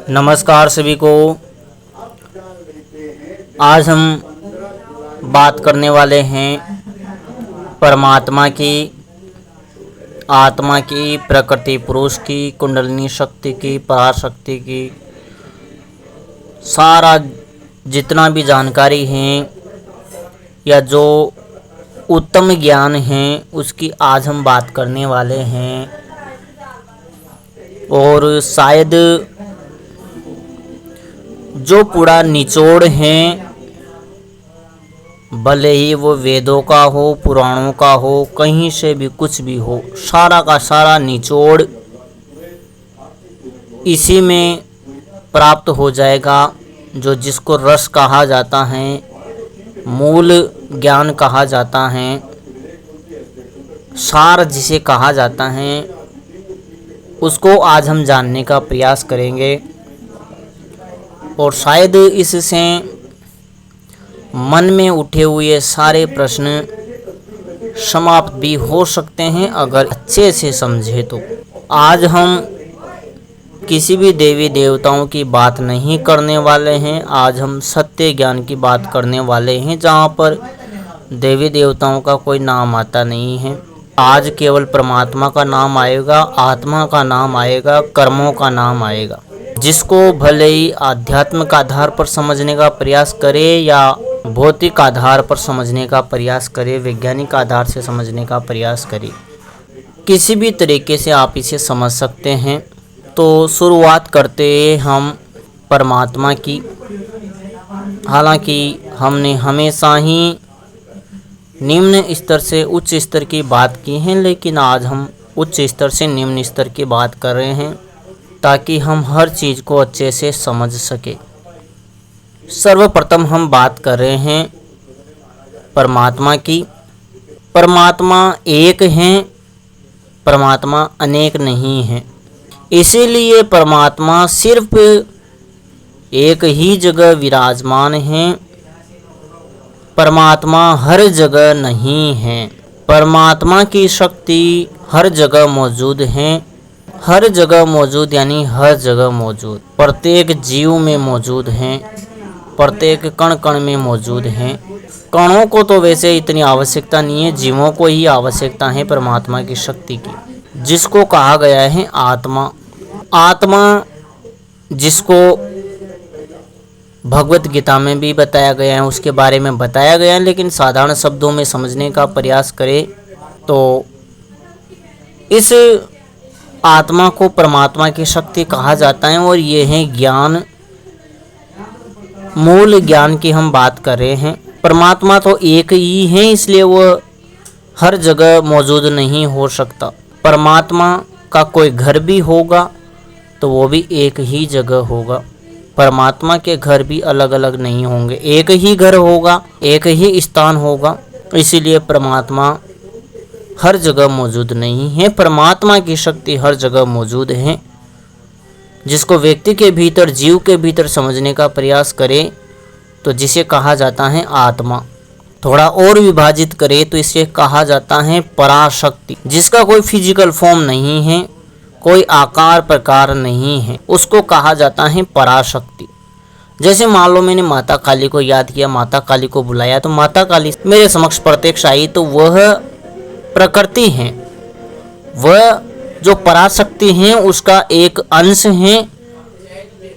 नमस्कार सभी को। आज हम बात करने वाले हैं परमात्मा की, आत्मा की, प्रकृति पुरुष की, कुंडलिनी शक्ति की, पराशक्ति की। सारा जितना भी जानकारी है या जो उत्तम ज्ञान है उसकी आज हम बात करने वाले हैं। और शायद जो पूरा निचोड़ है, भले ही वो वेदों का हो, पुराणों का हो, कहीं से भी कुछ भी हो, सारा का सारा निचोड़ इसी में प्राप्त हो जाएगा। जो जिसको रस कहा जाता है, मूल ज्ञान कहा जाता है, सार जिसे कहा जाता है, उसको आज हम जानने का प्रयास करेंगे। और शायद इससे मन में उठे हुए सारे प्रश्न समाप्त भी हो सकते हैं अगर अच्छे से समझे तो। आज हम किसी भी देवी देवताओं की बात नहीं करने वाले हैं। आज हम सत्य ज्ञान की बात करने वाले हैं, जहाँ पर देवी देवताओं का कोई नाम आता नहीं है। आज केवल परमात्मा का नाम आएगा, आत्मा का नाम आएगा, कर्मों का नाम आएगा। जिसको भले ही आध्यात्मिक आधार पर समझने का प्रयास करे या भौतिक आधार पर समझने का प्रयास करे, वैज्ञानिक आधार से समझने का प्रयास करे, किसी भी तरीके से आप इसे समझ सकते हैं। तो शुरुआत करते हम परमात्मा की। हालांकि हमने हमेशा ही निम्न स्तर से उच्च स्तर की बात की है, लेकिन आज हम उच्च स्तर से निम्न स्तर की बात कर रहे हैं ताकि हम हर चीज़ को अच्छे से समझ सके। सर्वप्रथम हम बात कर रहे हैं परमात्मा की। परमात्मा एक हैं, परमात्मा अनेक नहीं हैं। इसीलिए परमात्मा सिर्फ एक ही जगह विराजमान हैं। परमात्मा हर जगह नहीं है। परमात्मा की शक्ति हर जगह मौजूद है। हर जगह मौजूद यानी हर जगह मौजूद, प्रत्येक जीव में मौजूद हैं, प्रत्येक कण कण में मौजूद हैं। कणों को तो वैसे इतनी आवश्यकता नहीं है, जीवों को ही आवश्यकता है परमात्मा की शक्ति की, जिसको कहा गया है आत्मा। आत्मा जिसको भगवत गीता में भी बताया गया है, उसके बारे में बताया गया है, लेकिन साधारण शब्दों में समझने का प्रयास करें तो इस आत्मा को परमात्मा की शक्ति कहा जाता है। और ये है ज्ञान, मूल ज्ञान की हम बात कर रहे हैं। परमात्मा तो एक ही है, इसलिए वह हर जगह मौजूद नहीं हो सकता। परमात्मा का कोई घर भी होगा तो वो भी एक ही जगह होगा। परमात्मा के घर भी अलग अलग नहीं होंगे, एक ही घर होगा, एक ही स्थान होगा। इसीलिए परमात्मा हर जगह मौजूद नहीं है। परमात्मा की शक्ति हर जगह मौजूद है। जिसको व्यक्ति के भीतर, जीव के भीतर समझने का प्रयास करें तो जिसे कहा जाता है आत्मा। थोड़ा और विभाजित करें तो इसे कहा जाता है पराशक्ति, जिसका कोई फिजिकल फॉर्म नहीं है, कोई आकार प्रकार नहीं है, उसको कहा जाता है पराशक्ति। जैसे मान लो मैंने माता काली को याद किया, माता काली को बुलाया, तो माता काली मेरे समक्ष प्रत्यक्ष आई, तो वह प्रकृति है, वह जो पराशक्ति है उसका एक अंश है,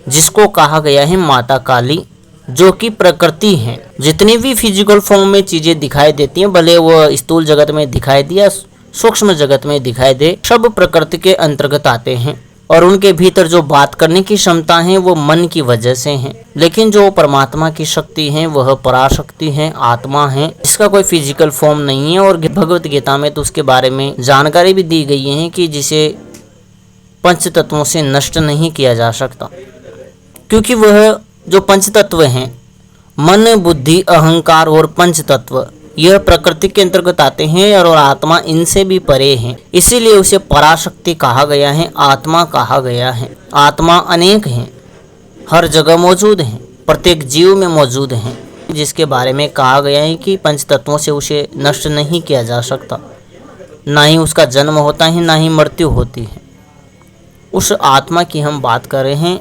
जिसको कहा गया है माता काली, जो कि प्रकृति है। जितनी भी फिजिकल फॉर्म में चीजें दिखाई देती हैं, भले वह स्थूल जगत में दिखाई दे या सूक्ष्म जगत में दिखाई दे, सब प्रकृति के अंतर्गत आते हैं। और उनके भीतर जो बात करने की क्षमता है वो मन की वजह से है। लेकिन जो परमात्मा की शक्ति है वह पराशक्ति है, आत्मा है, जिसका कोई फिजिकल फॉर्म नहीं है। और भगवत गीता में तो उसके बारे में जानकारी भी दी गई है कि जिसे पंच तत्वों से नष्ट नहीं किया जा सकता, क्योंकि वह जो पंच तत्व हैं, मन बुद्धि अहंकार और पंच तत्व, यह प्रकृति के अंतर्गत आते हैं और आत्मा इनसे भी परे है। इसीलिए उसे पराशक्ति कहा गया है, आत्मा कहा गया है। आत्मा अनेक हैं, हर जगह मौजूद हैं, प्रत्येक जीव में मौजूद हैं, जिसके बारे में कहा गया है कि पंच तत्वों से उसे नष्ट नहीं किया जा सकता, ना ही उसका जन्म होता है, ना ही मृत्यु होती है। उस आत्मा की हम बात कर रहे हैं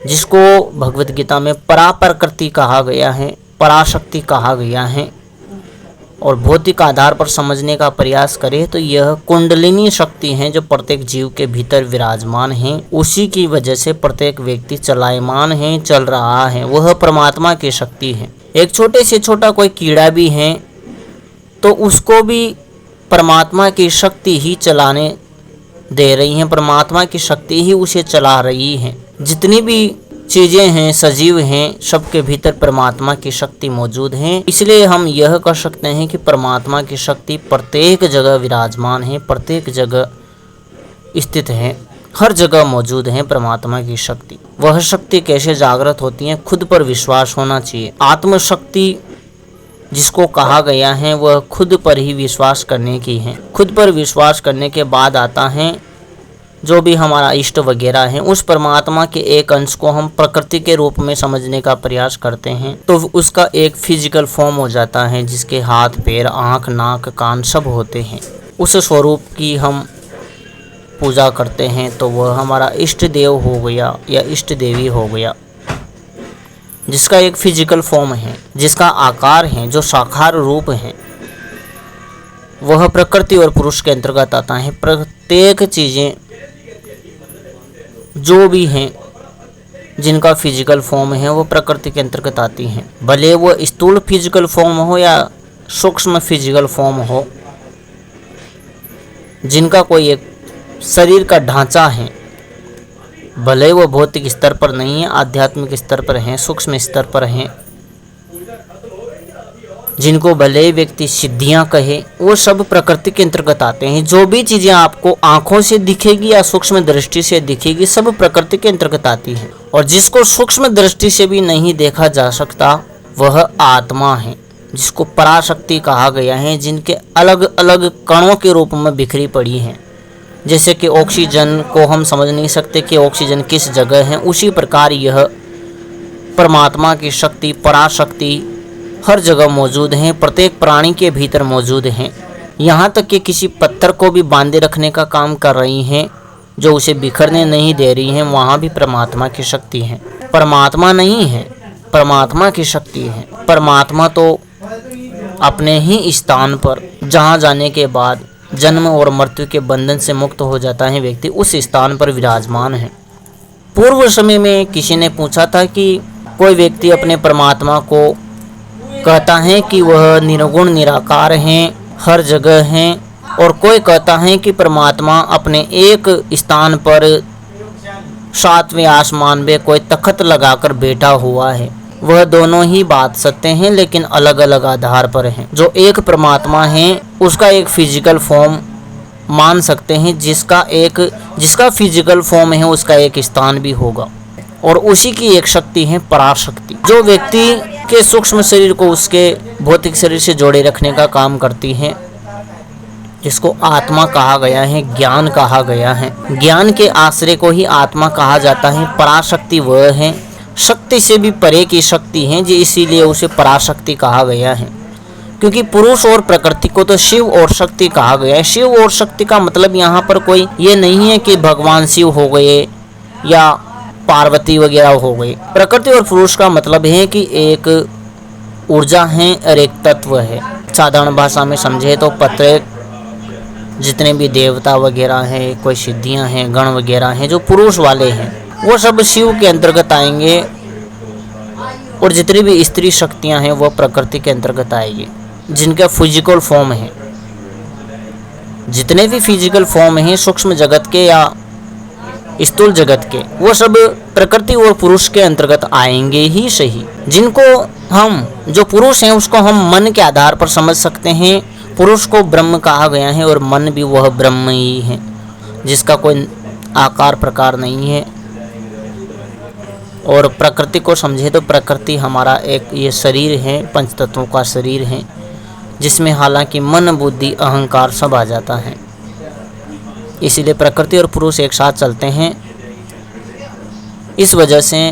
जिसको भगवत गीता में परा प्रकृति कहा गया है, पराशक्ति कहा गया है, और भौतिक आधार पर समझने का प्रयास करें तो यह कुंडलिनी शक्ति है जो प्रत्येक जीव के भीतर विराजमान है। उसी की वजह से प्रत्येक व्यक्ति चलायमान है, चल रहा है, वह परमात्मा की शक्ति है। एक छोटे से छोटा कोई कीड़ा भी है तो उसको भी परमात्मा की शक्ति ही चलाने दे रही है, परमात्मा की शक्ति ही उसे चला रही है। जितनी भी चीज़ें हैं, सजीव हैं, सबके भीतर परमात्मा की शक्ति मौजूद है। इसलिए हम यह कह सकते हैं कि परमात्मा की शक्ति प्रत्येक जगह विराजमान है, प्रत्येक जगह स्थित है, हर जगह मौजूद है परमात्मा की शक्ति। वह शक्ति कैसे जागृत होती है? खुद पर विश्वास होना चाहिए। आत्मशक्ति जिसको कहा गया है वह खुद पर ही विश्वास करने की है। खुद पर विश्वास करने के बाद आता है जो भी हमारा इष्ट वगैरह है, उस परमात्मा के एक अंश को हम प्रकृति के रूप में समझने का प्रयास करते हैं तो उसका एक फिजिकल फॉर्म हो जाता है, जिसके हाथ पैर आँख नाक कान सब होते हैं। उस स्वरूप की हम पूजा करते हैं तो वह हमारा इष्ट देव हो गया या इष्ट देवी हो गया, जिसका एक फिजिकल फॉर्म है, जिसका आकार है, जो साकार रूप है, वह प्रकृति और पुरुष के अंतर्गत आता है। प्रत्येक चीज़ें जो भी हैं जिनका फिजिकल फॉर्म है वो प्रकृति के अंतर्गत आती हैं, भले वो स्थूल फिजिकल फॉर्म हो या सूक्ष्म फिजिकल फॉर्म हो। जिनका कोई एक शरीर का ढांचा है, भले वो भौतिक स्तर पर नहीं है, आध्यात्मिक स्तर पर हैं, सूक्ष्म स्तर पर हैं, जिनको भले व्यक्ति सिद्धियां कहे, वो सब प्रकृति के अंतर्गत आते हैं। जो भी चीज़ें आपको आंखों से दिखेगी या सूक्ष्म दृष्टि से दिखेगी, सब प्रकृति के अंतर्गत आती है। और जिसको सूक्ष्म दृष्टि से भी नहीं देखा जा सकता वह आत्मा है, जिसको पराशक्ति कहा गया है, जिनके अलग अलग कणों के रूप में बिखरी पड़ी हैं। जैसे कि ऑक्सीजन को हम समझ नहीं सकते कि ऑक्सीजन किस जगह है, उसी प्रकार यह परमात्मा की शक्ति, पराशक्ति हर जगह मौजूद हैं, प्रत्येक प्राणी के भीतर मौजूद हैं। यहाँ तक कि किसी पत्थर को भी बांधे रखने का काम कर रही हैं, जो उसे बिखरने नहीं दे रही हैं, वहाँ भी परमात्मा की शक्ति है। परमात्मा नहीं है, परमात्मा की शक्ति है। परमात्मा तो अपने ही स्थान पर जहाँ जाने के बाद जन्म और मृत्यु के बंधन से मुक्त हो जाता है व्यक्ति, उस स्थान पर विराजमान है। पूर्व समय में किसी ने पूछा था कि कोई व्यक्ति अपने परमात्मा को कहता है कि वह निर्गुण निराकार हैं, हर जगह हैं, और कोई कहता है कि परमात्मा अपने एक स्थान पर 7वें आसमान में कोई तख्त लगाकर बैठा हुआ है। वह दोनों ही बात सत्य हैं, लेकिन अलग अलग आधार पर हैं। जो एक परमात्मा है उसका एक फिजिकल फॉर्म मान सकते हैं, जिसका फिजिकल फॉर्म है उसका एक स्थान भी होगा, और उसी की एक शक्ति है पराशक्ति, जो व्यक्ति के सूक्ष्म शरीर को उसके भौतिक शरीर से जोड़े रखने का काम करती है, जिसको आत्मा कहा गया है, ज्ञान कहा गया है। ज्ञान के आश्रय को ही आत्मा कहा जाता है। पराशक्ति वह है, शक्ति से भी परे की शक्ति है, जो इसीलिए उसे पराशक्ति कहा गया है। क्योंकि पुरुष और प्रकृति को तो शिव और शक्ति कहा गया है। शिव और शक्ति का मतलब यहाँ पर कोई ये नहीं है कि भगवान शिव हो गए या पार्वती वगैरह हो गई। प्रकृति और पुरुष का मतलब है कि एक ऊर्जा है और एक तत्व है। साधारण भाषा में समझे तो प्रत्येक जितने भी देवता वगैरह हैं, कोई सिद्धियां हैं, गण वगैरह हैं, जो पुरुष वाले हैं, वो सब शिव के अंतर्गत आएंगे, और जितनी भी स्त्री शक्तियां हैं वो प्रकृति के अंतर्गत आएगी, जिनका फिजिकल फॉर्म है। जितने भी फिजिकल फॉर्म हैं सूक्ष्म जगत के या स्थूल जगत के, वो सब प्रकृति और पुरुष के अंतर्गत आएंगे ही सही। जिनको हम, जो पुरुष हैं उसको हम मन के आधार पर समझ सकते हैं। पुरुष को ब्रह्म कहा गया है और मन भी वह ब्रह्म ही है, जिसका कोई आकार प्रकार नहीं है। और प्रकृति को समझे तो प्रकृति हमारा एक ये शरीर है, पंच तत्वों का शरीर है, जिसमें हालांकि मन बुद्धि अहंकार सब आ जाता है। इसीलिए प्रकृति और पुरुष एक साथ चलते हैं। इस वजह से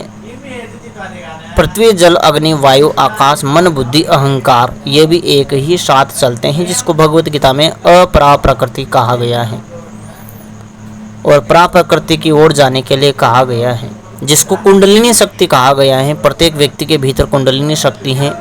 पृथ्वी जल अग्नि वायु आकाश मन बुद्धि अहंकार ये भी एक ही साथ चलते हैं, जिसको भगवत गीता में अपरा प्रकृति कहा गया है और प्रा प्रकृति की ओर जाने के लिए कहा गया है। जिसको कुंडलिनी शक्ति कहा गया है। प्रत्येक व्यक्ति के भीतर कुंडलिनी शक्ति है।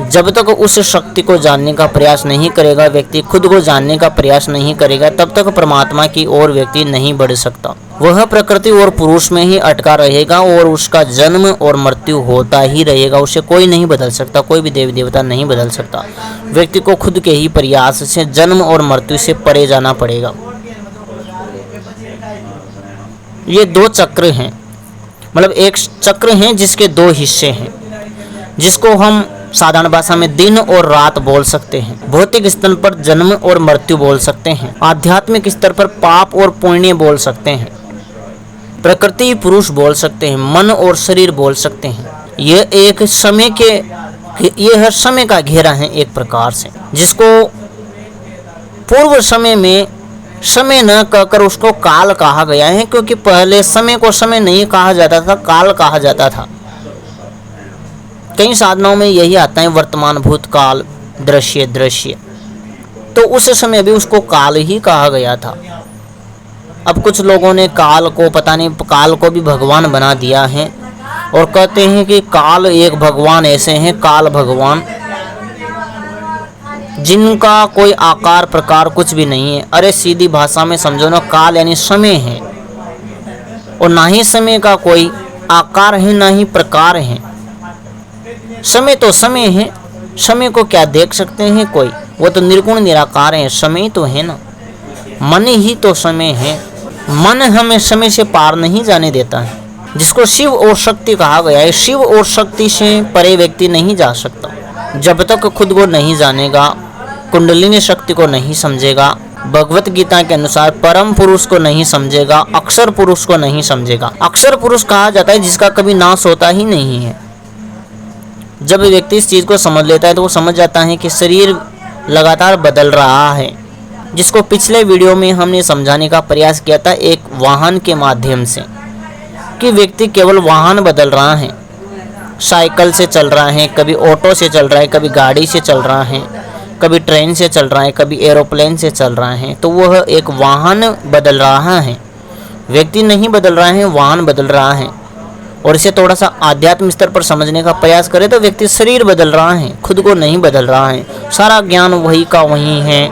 जब तक उस शक्ति को जानने का प्रयास नहीं करेगा, व्यक्ति खुद को जानने का प्रयास नहीं करेगा, तब तक परमात्मा की ओर व्यक्ति नहीं बढ़ सकता। वह प्रकृति और पुरुष में ही अटका रहेगा और उसका जन्म और मृत्यु होता ही रहेगा। उसे कोई नहीं बदल सकता, कोई भी देवी देवता नहीं बदल सकता। व्यक्ति को खुद के ही प्रयास से जन्म और मृत्यु से परे जाना पड़ेगा। ये दो चक्र हैं, मतलब एक चक्र है जिसके दो हिस्से हैं, जिसको हम साधारण भाषा में दिन और रात बोल सकते हैं। भौतिक स्तर पर जन्म और मृत्यु बोल सकते हैं। आध्यात्मिक स्तर पर पाप और पुण्य बोल सकते हैं। प्रकृति पुरुष बोल सकते हैं। मन और शरीर बोल सकते हैं। यह एक यह समय का घेरा है एक प्रकार से, जिसको पूर्व समय में समय न कहकर उसको काल कहा गया है, क्योंकि पहले समय को समय नहीं कहा जाता था, काल कहा जाता था। कई साधनाओं में यही आता है, वर्तमान, भूतकाल, दृश्य। तो उस समय भी उसको काल ही कहा गया था। अब कुछ लोगों ने काल को, पता नहीं, काल को भी भगवान बना दिया है और कहते हैं कि काल एक भगवान ऐसे हैं, काल भगवान, जिनका कोई आकार प्रकार कुछ भी नहीं है। अरे सीधी भाषा में समझो ना, काल यानी समय है, और ना ही समय का कोई आकार है ना ही प्रकार है। समय तो समय है, समय को क्या देख सकते हैं कोई, वो तो निर्गुण निराकार है। समय तो है ना, मन ही तो समय है। मन हमें समय से पार नहीं जाने देता है, जिसको शिव और शक्ति कहा गया है। शिव और शक्ति से परे व्यक्ति नहीं जा सकता। जब तक खुद को नहीं जानेगा, कुंडलिनी शक्ति को नहीं समझेगा, भगवत गीता के अनुसार परम पुरुष को नहीं समझेगा, अक्षर पुरुष को नहीं समझेगा। अक्षर पुरुष कहा जाता है जिसका कभी नाश होता ही नहीं है। जब व्यक्ति इस चीज़ को समझ लेता है तो वो समझ जाता है कि शरीर लगातार बदल रहा है, जिसको पिछले वीडियो में हमने समझाने का प्रयास किया था एक वाहन के माध्यम से, कि व्यक्ति केवल वाहन बदल रहा है। साइकिल से चल रहा है, कभी ऑटो से चल रहा है, कभी गाड़ी से चल रहा है, कभी ट्रेन से चल रहा है, कभी एरोप्लेन से चल रहा है। तो वह एक वाहन बदल रहा है, व्यक्ति नहीं बदल रहा है, वाहन बदल रहा है। और इसे थोड़ा सा आध्यात्म स्तर पर समझने का प्रयास करें तो व्यक्ति शरीर बदल रहा है, खुद को नहीं बदल रहा है। सारा ज्ञान वही का वही है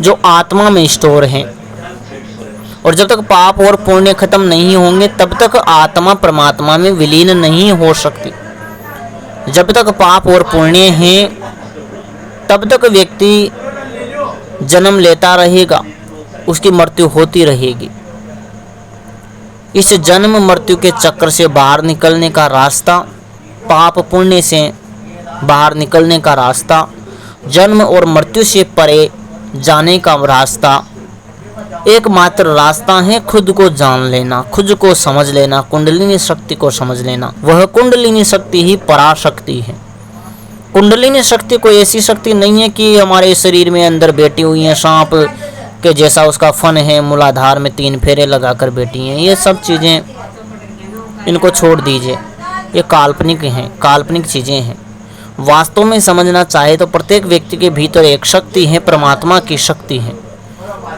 जो आत्मा में स्टोर है। और जब तक पाप और पुण्य खत्म नहीं होंगे तब तक आत्मा परमात्मा में विलीन नहीं हो सकती। जब तक पाप और पुण्य हैं तब तक व्यक्ति जन्म लेता रहेगा, उसकी मृत्यु होती रहेगी। इस जन्म मृत्यु के चक्र से बाहर निकलने का रास्ता, पाप पुण्य से बाहर निकलने का रास्ता, जन्म और मृत्यु से परे जाने का रास्ता, एकमात्र रास्ता है खुद को जान लेना, खुद को समझ लेना, कुंडलिनी शक्ति को समझ लेना। वह कुंडलिनी शक्ति ही पराशक्ति है। कुंडलिनी शक्ति कोई ऐसी शक्ति नहीं है कि हमारे शरीर में अंदर बैठी हुई है, सांप के जैसा उसका फन है, मूलाधार में 3 फेरे लगाकर बैठी हैं। ये सब चीज़ें, इनको छोड़ दीजिए, ये काल्पनिक हैं, काल्पनिक चीज़ें हैं। वास्तव में समझना चाहे तो प्रत्येक व्यक्ति के भीतर एक शक्ति है, परमात्मा की शक्ति है,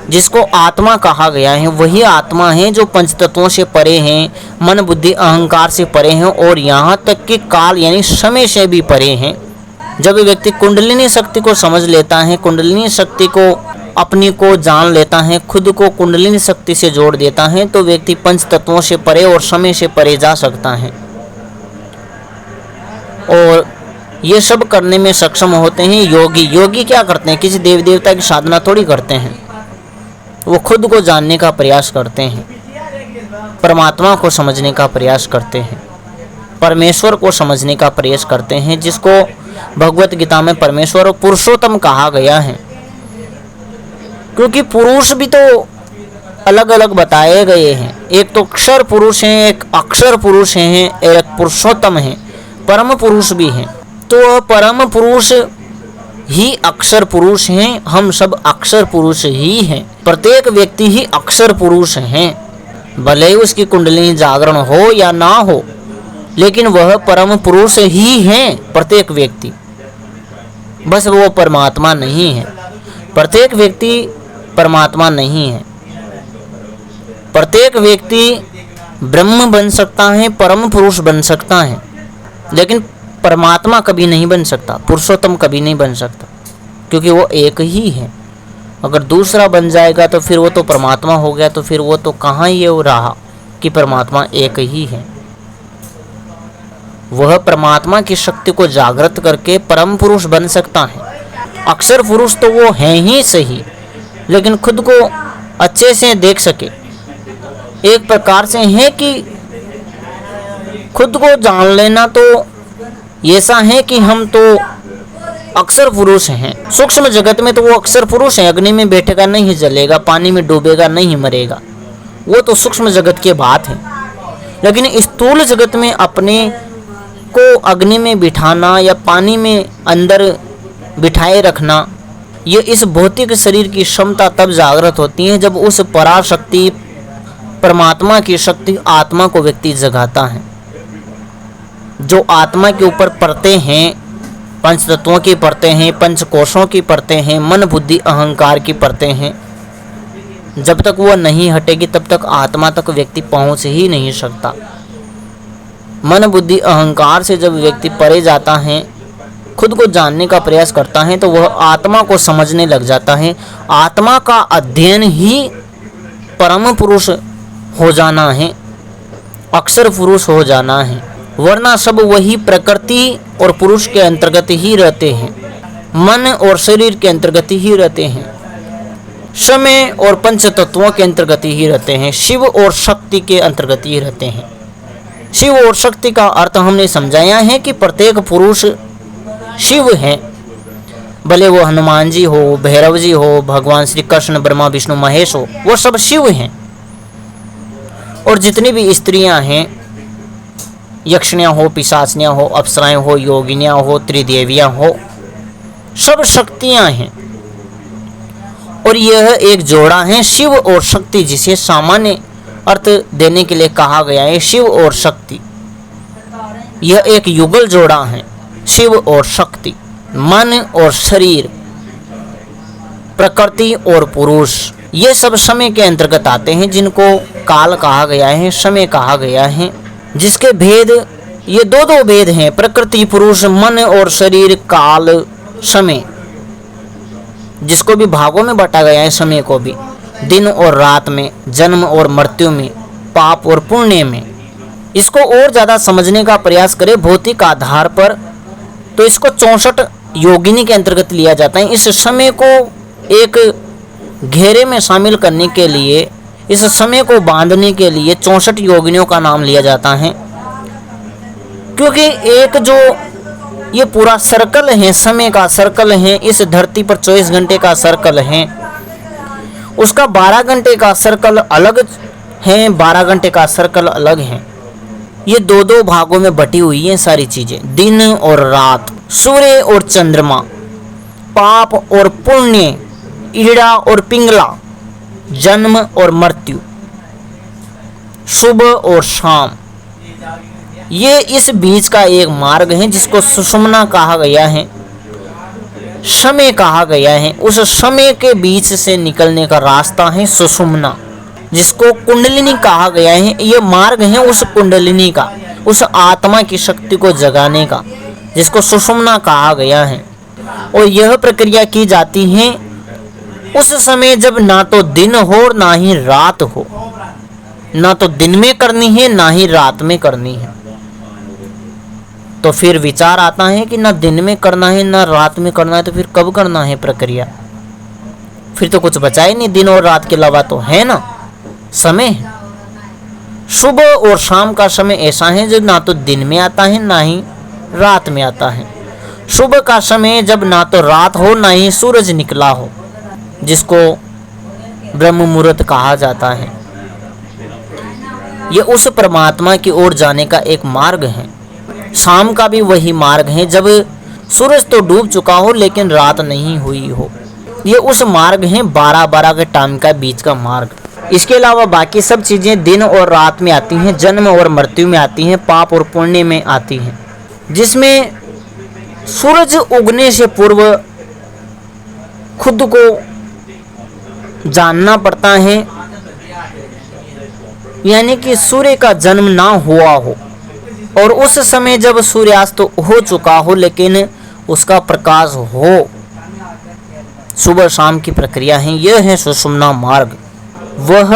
जिसको आत्मा कहा गया है। वही आत्मा है जो पंच तत्वों से परे हैं, मन बुद्धि अहंकार से परे हैं, और यहाँ तक कि काल यानी समय से भी परे हैं। जब व्यक्ति कुंडलिनी शक्ति को समझ लेता है, कुंडलिनी शक्ति को अपनी को जान लेता है, खुद को कुंडलिनी शक्ति से जोड़ देता है, तो व्यक्ति पंच तत्वों से परे और समय से परे जा सकता है। और ये सब करने में सक्षम होते हैं योगी। योगी क्या करते हैं? किसी देवी देवता की साधना थोड़ी करते हैं, वो खुद को जानने का प्रयास करते हैं, परमात्मा को समझने का प्रयास करते हैं, परमेश्वर को समझने का प्रयास करते हैं, जिसको भगवत गीता में परमेश्वर और पुरुषोत्तम कहा गया है। क्योंकि पुरुष भी तो अलग अलग बताए गए हैं, एक तो अक्षर पुरुष हैं, एक अक्षर पुरुष हैं, एक पुरुषोत्तम हैं, परम पुरुष भी हैं। तो परम पुरुष ही अक्षर पुरुष हैं, हम सब अक्षर पुरुष ही हैं। प्रत्येक व्यक्ति ही अक्षर पुरुष हैं, भले ही उसकी कुंडलिनी जागरण हो या ना हो, लेकिन वह परम पुरुष ही हैं प्रत्येक व्यक्ति। बस वो परमात्मा नहीं है, प्रत्येक व्यक्ति परमात्मा नहीं है। प्रत्येक व्यक्ति ब्रह्म बन सकता है, परम पुरुष बन सकता है, लेकिन परमात्मा कभी नहीं बन सकता, पुरुषोत्तम कभी नहीं बन सकता, क्योंकि वो एक ही है। अगर दूसरा बन जाएगा तो फिर वो तो परमात्मा हो गया, तो फिर वो तो कहाँ ये हो रहा कि परमात्मा एक ही है। वह परमात्मा की शक्ति को जागृत करके परम पुरुष बन सकता है। अक्षर पुरुष तो वो है ही सही, लेकिन खुद को अच्छे से देख सके, एक प्रकार से है कि खुद को जान लेना तो ऐसा है कि हम तो अक्षर पुरुष हैं। सूक्ष्म जगत में तो वो अक्षर पुरुष है, अग्नि में बैठेगा नहीं जलेगा, पानी में डूबेगा नहीं मरेगा, वो तो सूक्ष्म जगत की बात है। लेकिन स्थूल जगत में अपने को अग्नि में बिठाना या पानी में अंदर बिठाए रखना, ये इस भौतिक शरीर की क्षमता तब जागृत होती है जब उस पराशक्ति परमात्मा की शक्ति आत्मा को व्यक्ति जगाता है। जो आत्मा के ऊपर परतें हैं, पंच तत्वों की परतें हैं, पंच कोशों की परतें हैं, मन बुद्धि अहंकार की परतें हैं, जब तक वो नहीं हटेगी तब तक आत्मा तक व्यक्ति पहुंच ही नहीं सकता। मन बुद्धि अहंकार से जब व्यक्ति परे जाता है, खुद को जानने का प्रयास करता है, तो वह आत्मा को समझने लग जाता है। आत्मा का अध्ययन ही परम पुरुष हो जाना है, अक्षर पुरुष हो जाना है, वरना सब वही प्रकृति और पुरुष के अंतर्गत ही रहते हैं, मन और शरीर के अंतर्गत ही रहते हैं, समय और पंच तत्वों के अंतर्गत ही रहते हैं, शिव और शक्ति के अंतर्गत ही रहते हैं। शिव और शक्ति का अर्थ हमने समझाया है कि प्रत्येक पुरुष शिव है, भले वो हनुमान जी हो, भैरव जी हो, भगवान श्री कृष्ण, ब्रह्मा विष्णु महेश हो, वो सब शिव हैं। और जितनी भी स्त्रियां हैं, यक्षिणियां हो, पिशाचनियां हो, अप्सराएं हो, योगिनियां हो, त्रिदेवियां हो, सब शक्तियां हैं। और यह एक जोड़ा है शिव और शक्ति, जिसे सामान्य अर्थ देने के लिए कहा गया है शिव और शक्ति। यह एक युगल जोड़ा है, शिव और शक्ति, मन और शरीर, प्रकृति और पुरुष, ये सब समय के अंतर्गत आते हैं, जिनको काल कहा गया है, समय कहा गया है, जिसके भेद ये दो भेद हैं, प्रकृति पुरुष, मन और शरीर, काल समय, जिसको भी भागों में बांटा गया है, समय को भी दिन और रात में, जन्म और मृत्यु में, पाप और पुण्य में। इसको और ज़्यादा समझने का प्रयास करें भौतिक आधार पर, तो इसको 64 योगिनी के अंतर्गत लिया जाता है। इस समय को एक घेरे में शामिल करने के लिए, इस समय को बांधने के लिए 64 योगिनियों का नाम लिया जाता है, क्योंकि एक जो ये पूरा सर्कल है, समय का सर्कल है, इस धरती पर 24 घंटे का सर्कल है, उसका 12 घंटे का सर्कल अलग है, 12 घंटे का सर्कल अलग है। ये दो भागों में बटी हुई हैं सारी चीजें, दिन और रात, सूर्य और चंद्रमा, पाप और पुण्य, ईड़ा और पिंगला, जन्म और मृत्यु, सुबह और शाम, ये इस बीच का एक मार्ग है जिसको सुषुम्ना कहा गया है, समय कहा गया है। उस समय के बीच से निकलने का रास्ता है सुषुम्ना, जिसको कुंडलिनी कहा गया है। ये मार्ग है उस कुंडलिनी का, उस आत्मा की शक्ति को जगाने का, जिसको सुषुम्ना कहा गया है। और यह प्रक्रिया की जाती है उस समय जब ना तो दिन हो ना ही रात हो, ना तो दिन में करनी है ना ही रात में करनी है। तो फिर विचार आता है कि ना दिन में करना है ना रात में करना है, तो फिर कब करना है प्रक्रिया? फिर तो कुछ बचा ही नहीं, दिन और रात के अलावा तो है ना समय। सुबह और शाम का समय ऐसा है जो ना तो दिन में आता है ना ही रात में आता है। सुबह का समय जब ना तो रात हो ना ही सूरज निकला हो, जिसको ब्रह्म मुहूर्त कहा जाता है। यह उस परमात्मा की ओर जाने का एक मार्ग है। शाम का भी वही मार्ग है जब सूरज तो डूब चुका हो लेकिन रात नहीं हुई हो। ये उस मार्ग है 12-12 के टाइम का बीच का मार्ग। इसके अलावा बाकी सब चीजें दिन और रात में आती हैं, जन्म और मृत्यु में आती हैं, पाप और पुण्य में आती हैं, जिसमें सूरज उगने से पूर्व खुद को जानना पड़ता है। यानी कि सूर्य का जन्म ना हुआ हो और उस समय जब सूर्यास्त हो चुका हो लेकिन उसका प्रकाश हो, सुबह शाम की प्रक्रिया है। यह है सुषुम्ना मार्ग। वह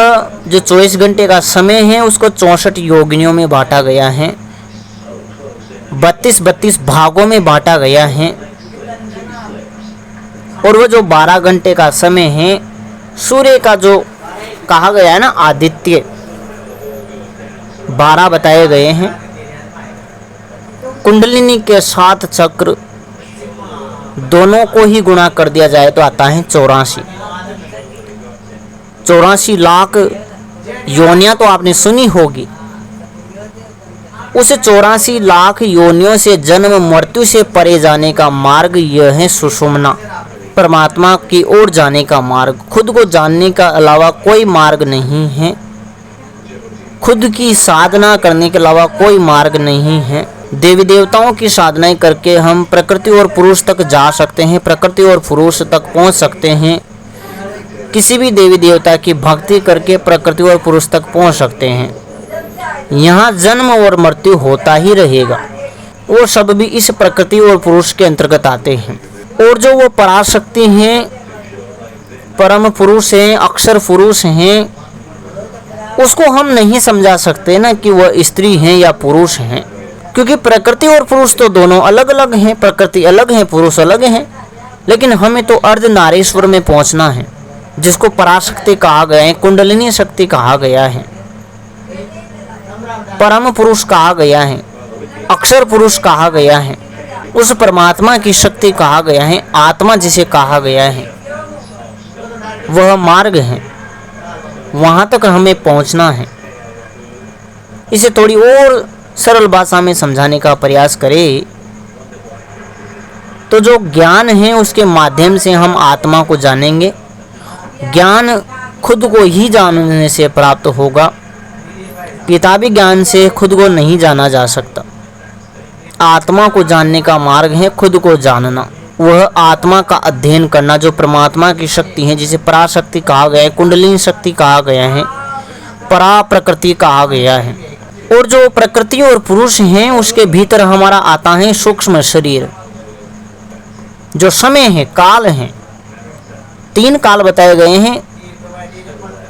जो 24 घंटे का समय है उसको 64 योगिनियों में बांटा गया है, 32 भागों में बांटा गया है। और वह जो 12 घंटे का समय है सूर्य का जो कहा गया है ना आदित्य, 12 बताए गए हैं। कुंडलिनी के 7 चक्र दोनों को ही गुणा कर दिया जाए तो आता है 84 लाख योनियां तो आपने सुनी होगी। उस 84 लाख योनियों से जन्म मृत्यु से परे जाने का मार्ग यह है सुषुम्ना, परमात्मा की ओर जाने का मार्ग। खुद को जानने का अलावा कोई मार्ग नहीं है, खुद की साधना करने के अलावा कोई मार्ग नहीं है। देवी देवताओं की साधनाएं करके हम प्रकृति और पुरुष तक जा सकते हैं, प्रकृति और पुरुष तक पहुंच सकते हैं। किसी भी देवी देवता की भक्ति करके प्रकृति और पुरुष तक पहुंच सकते हैं। यहाँ जन्म और मृत्यु होता ही रहेगा। वो सब भी इस प्रकृति और पुरुष के अंतर्गत आते हैं। और जो वो पराशक्ति हैं, परम पुरुष हैं, अक्षर पुरुष हैं, उसको हम नहीं समझा सकते ना कि वह स्त्री हैं या पुरुष हैं, क्योंकि प्रकृति और पुरुष तो दोनों अलग अलग हैं। प्रकृति अलग है, पुरुष अलग है। लेकिन हमें तो अर्धनारीश्वर में पहुंचना है, जिसको पराशक्ति कहा गया है, कुंडलिनी शक्ति कहा गया है, परम पुरुष कहा गया है, अक्षर पुरुष कहा गया है, उस परमात्मा की शक्ति कहा गया है, आत्मा जिसे कहा गया है, वह मार्ग है। वहां तक हमें पहुंचना है। इसे थोड़ी और सरल भाषा में समझाने का प्रयास करें तो जो ज्ञान है उसके माध्यम से हम आत्मा को जानेंगे। ज्ञान खुद को ही जानने से प्राप्त होगा, किताबी ज्ञान से खुद को नहीं जाना जा सकता। आत्मा को जानने का मार्ग है खुद को जानना, वह आत्मा का अध्ययन करना, जो परमात्मा की शक्ति है, जिसे पराशक्ति कहा गया है, कुंडलिनी शक्ति कहा गया है, परा प्रकृति कहा गया है। और जो प्रकृति और पुरुष हैं उसके भीतर हमारा आता है सूक्ष्म शरीर, जो समय है, काल है। 3 काल बताए गए हैं,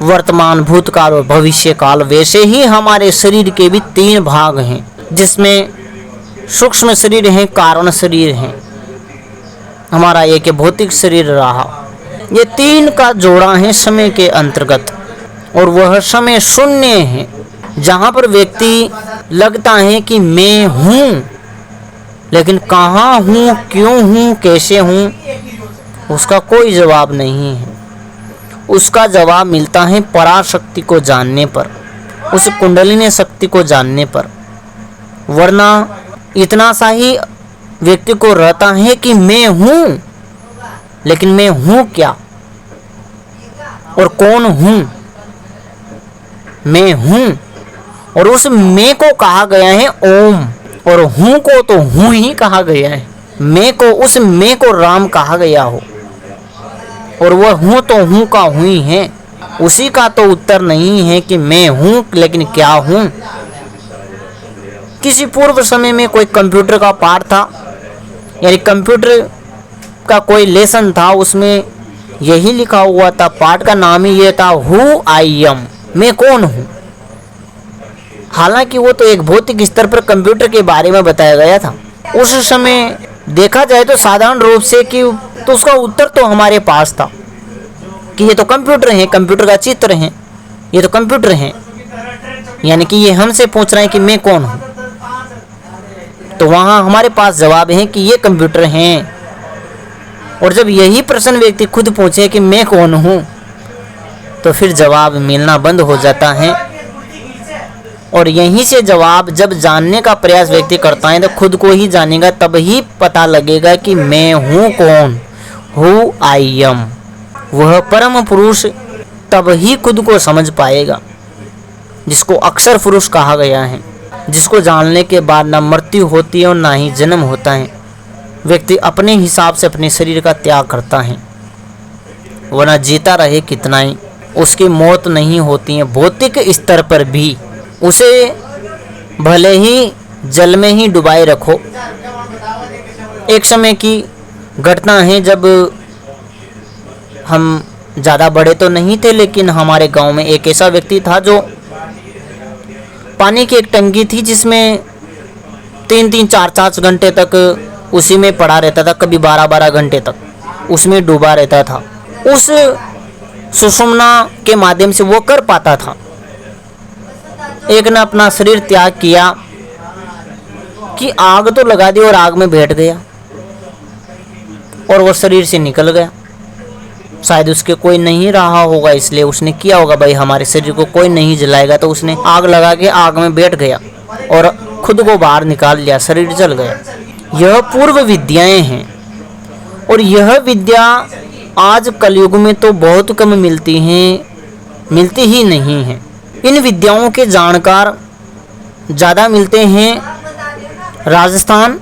वर्तमान, भूतकाल और भविष्य काल। वैसे ही हमारे शरीर के भी 3 भाग हैं, जिसमें सूक्ष्म शरीर है, कारण शरीर है, हमारा एक भौतिक शरीर रहा। ये 3 का जोड़ा है समय के अंतर्गत। और वह समय शून्य है, जहाँ पर व्यक्ति लगता है कि मैं हूँ, लेकिन कहाँ हूँ, क्यों हूँ, कैसे हूँ, उसका कोई जवाब नहीं है। उसका जवाब मिलता है पराशक्ति को जानने पर, उस कुंडलिनी शक्ति को जानने पर। वरना इतना सा ही व्यक्ति को रहता है कि मैं हूँ, लेकिन मैं हूँ क्या और कौन हूँ? मैं हूँ, और उस मैं को कहा गया है ओम, और हूँ को तो हूँ ही कहा गया है। मैं को, उस मैं को राम कहा गया हो, और वह हूँ तो हूँ का हूँ ही है। उसी का तो उत्तर नहीं है कि मैं हूँ, लेकिन क्या हूँ। किसी पूर्व समय में कोई कंप्यूटर का पाठ था, यानी कंप्यूटर का कोई लेसन था, उसमें यही लिखा हुआ था, पाठ का नाम ही ये था, हु आई एम, मैं कौन हूँ। हालांकि वो तो एक भौतिक स्तर पर कंप्यूटर के बारे में बताया गया था। उस समय देखा जाए तो साधारण रूप से कि तो उसका उत्तर तो हमारे पास था कि ये तो कंप्यूटर है, कंप्यूटर का चित्र है, ये तो कंप्यूटर है, यानी कि ये हमसे पूछ रहे हैं कि मैं कौन हूँ। तो वहाँ हमारे पास जवाब है कि ये कंप्यूटर हैं। और जब यही प्रश्न व्यक्ति खुद पूछे कि मैं कौन हूँ, तो फिर जवाब मिलना बंद हो जाता है। और यहीं से जवाब जब जानने का प्रयास व्यक्ति करता है तो खुद को ही जानेगा, तब ही पता लगेगा कि मैं हूँ कौन, हु आई एम। वह परम पुरुष तब ही खुद को समझ पाएगा, जिसको अक्षर पुरुष कहा गया है, जिसको जानने के बाद ना मृत्यु होती है और ना ही जन्म होता है। व्यक्ति अपने हिसाब से अपने शरीर का त्याग करता है, वरना जीता रहे कितना ही। उसकी मौत नहीं होती है। भौतिक स्तर पर भी उसे भले ही जल में ही डुबाए रखो। एक समय की घटना है जब हम ज़्यादा बड़े तो नहीं थे, लेकिन हमारे गांव में एक ऐसा व्यक्ति था जो पानी की एक टंकी थी जिसमें 3-3, 4-4 घंटे तक उसी में पड़ा रहता था, कभी 12-12 घंटे तक उसमें डूबा रहता था। उस सुषुम्ना के माध्यम से वो कर पाता था। एक ने अपना शरीर त्याग किया कि आग तो लगा दी और आग में बैठ गया और वो शरीर से निकल गया। शायद उसके कोई नहीं रहा होगा, इसलिए उसने किया होगा भाई हमारे शरीर को कोई नहीं जलाएगा, तो उसने आग लगा के आग में बैठ गया और खुद को बाहर निकाल लिया, शरीर जल गया। यह पूर्व विद्याएं हैं और यह विद्या आज कलयुग में तो बहुत कम मिलती हैं, मिलती ही नहीं हैं। इन विद्याओं के जानकार ज़्यादा मिलते हैं राजस्थान,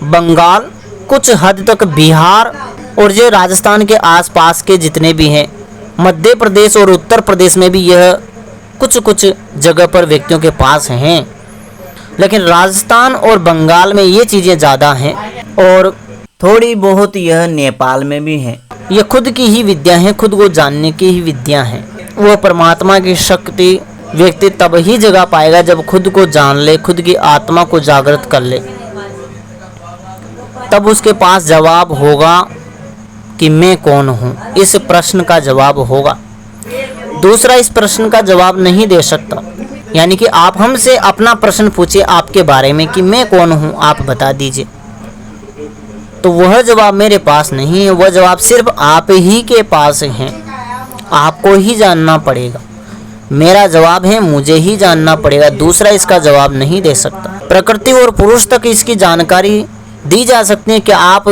बंगाल, कुछ हद तक बिहार और जो राजस्थान के आसपास के जितने भी हैं, मध्य प्रदेश और उत्तर प्रदेश में भी यह कुछ कुछ जगह पर व्यक्तियों के पास हैं। लेकिन राजस्थान और बंगाल में ये चीज़ें ज़्यादा हैं और थोड़ी बहुत यह नेपाल में भी है। ये खुद की ही विद्या है, खुद को जानने की ही विद्या है। वह परमात्मा की शक्ति व्यक्ति तब ही जगा पाएगा जब खुद को जान ले, खुद की आत्मा को जागृत कर ले। तब उसके पास जवाब होगा कि मैं कौन हूँ, इस प्रश्न का जवाब होगा। दूसरा इस प्रश्न का जवाब नहीं दे सकता। यानी कि आप हमसे अपना प्रश्न पूछिए आपके बारे में कि मैं कौन हूँ, आप बता दीजिए, तो वह जवाब मेरे पास नहीं है। वह जवाब सिर्फ आप ही के पास है, आपको ही जानना पड़ेगा। मेरा जवाब है मुझे ही जानना पड़ेगा, दूसरा इसका जवाब नहीं दे सकता। प्रकृति और पुरुष तक इसकी जानकारी दी जा सकती है कि आप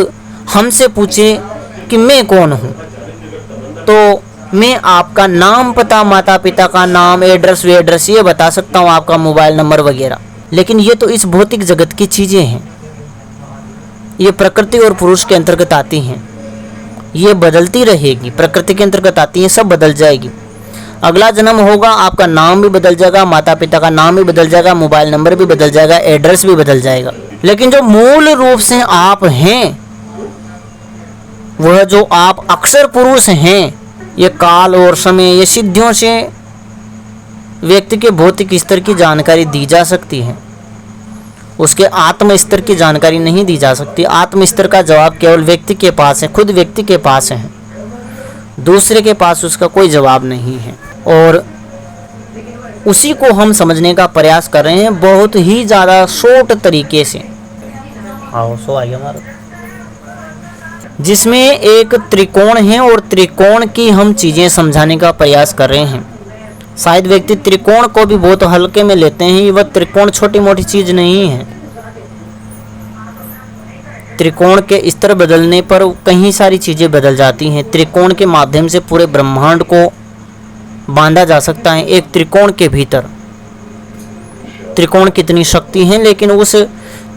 हमसे पूछे कि मैं कौन हूँ, तो मैं आपका नाम, पता, माता पिता का नाम, एड्रेस वेड्रेस ये बता सकता हूँ, आपका मोबाइल नंबर वगैरह। लेकिन ये तो इस भौतिक जगत की चीज़ें हैं, ये प्रकृति और पुरुष के अंतर्गत आती हैं। ये बदलती रहेगी, प्रकृति के अंतर्गत आती हैं, सब बदल जाएगी। अगला जन्म होगा, आपका नाम भी बदल जाएगा, माता पिता का नाम भी बदल जाएगा, मोबाइल नंबर भी बदल जाएगा, एड्रेस भी बदल जाएगा। लेकिन जो मूल रूप से आप हैं, वह जो आप अक्षर पुरुष हैं, ये काल और समय, ये सिद्धियों से व्यक्ति के भौतिक स्तर की जानकारी दी जा सकती है, उसके आत्म स्तर की जानकारी नहीं दी जा सकती। आत्म स्तर का जवाब केवल व्यक्ति के पास है, खुद व्यक्ति के पास है, दूसरे के पास उसका कोई जवाब नहीं है। और उसी को हम समझने का प्रयास कर रहे हैं बहुत ही ज़्यादा शॉर्ट तरीके से। आओ सो आइए हमारा, जिसमें एक त्रिकोण है और त्रिकोण की हम चीज़ें समझाने का प्रयास कर रहे हैं। शायद व्यक्ति त्रिकोण को भी बहुत हल्के में लेते हैं, वह त्रिकोण छोटी मोटी चीज़ नहीं है। त्रिकोण के स्तर बदलने पर कई सारी चीज़ें बदल जाती हैं। त्रिकोण के माध्यम से पूरे ब्रह्मांड को बांधा जा सकता है एक त्रिकोण के भीतर। त्रिकोण कितनी शक्ति है, लेकिन उस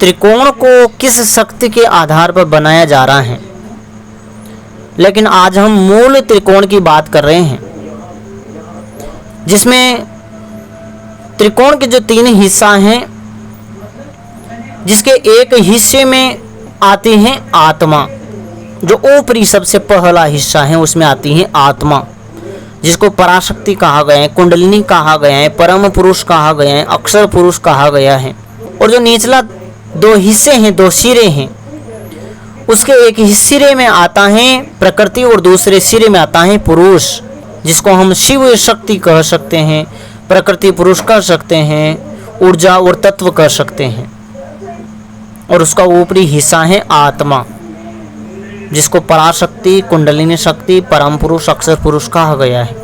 त्रिकोण को किस शक्ति के आधार पर बनाया जा रहा है। लेकिन आज हम मूल त्रिकोण की बात कर रहे हैं, जिसमें त्रिकोण के जो 3 हिस्सा हैं, जिसके एक हिस्से में आती है आत्मा, जो ऊपरी सबसे पहला हिस्सा है उसमें आती है आत्मा, जिसको पराशक्ति कहा गया है, कुंडलिनी कहा गया है, परम पुरुष कहा गया है, अक्षर पुरुष कहा गया है। और जो निचला 2 हिस्से हैं, 2 सिरे हैं, उसके एक सिरे में आता है प्रकृति और दूसरे सिरे में आता है पुरुष, जिसको हम शिव शक्ति कह सकते हैं, प्रकृति पुरुष कह सकते हैं, ऊर्जा और तत्व कह सकते हैं। और उसका ऊपरी हिस्सा है आत्मा, जिसको पराशक्ति, कुंडलिनी शक्ति, परम पुरुष, अक्षर पुरुष कहा गया है।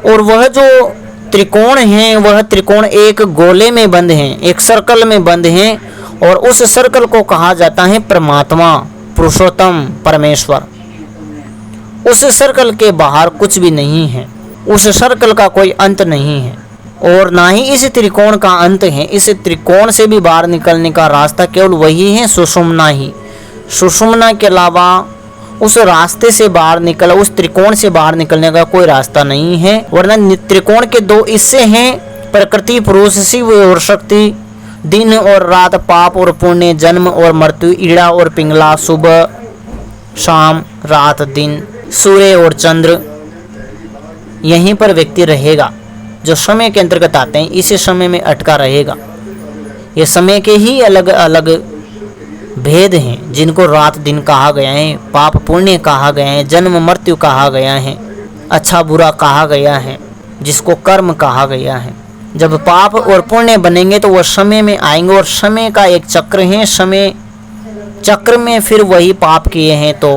और वह जो त्रिकोण हैं, वह त्रिकोण एक गोले में बंद हैं, एक सर्कल में बंद हैं, और उस सर्कल को कहा जाता है परमात्मा, पुरुषोत्तम, परमेश्वर। उस सर्कल के बाहर कुछ भी नहीं है, उस सर्कल का कोई अंत नहीं है और ना ही इस त्रिकोण का अंत है। इस त्रिकोण से भी बाहर निकलने का रास्ता केवल वही है, सुषुम्ना ही। सुषुम्ना के अलावा उस रास्ते से बाहर निकल, उस त्रिकोण से बाहर निकलने का कोई रास्ता नहीं है, वरना त्रिकोण के दो हिस्से हैं, प्रकृति पुरुष शिव और शक्ति, दिन और रात, पाप और पुण्य, जन्म और मृत्यु, ईड़ा और पिंगला, सुबह शाम, रात दिन, सूर्य और चंद्र। यहीं पर व्यक्ति रहेगा जो समय के अंतर्गत आते हैं, इसी समय में अटका रहेगा। ये समय के ही अलग अलग भेद हैं जिनको रात दिन कहा गया है, पाप पुण्य कहा गया है, जन्म मृत्यु कहा गया है, अच्छा बुरा कहा गया है, जिसको कर्म कहा गया है। जब पाप और पुण्य बनेंगे तो वह समय में आएंगे, और समय का एक चक्र है, समय चक्र में फिर वही पाप किए हैं तो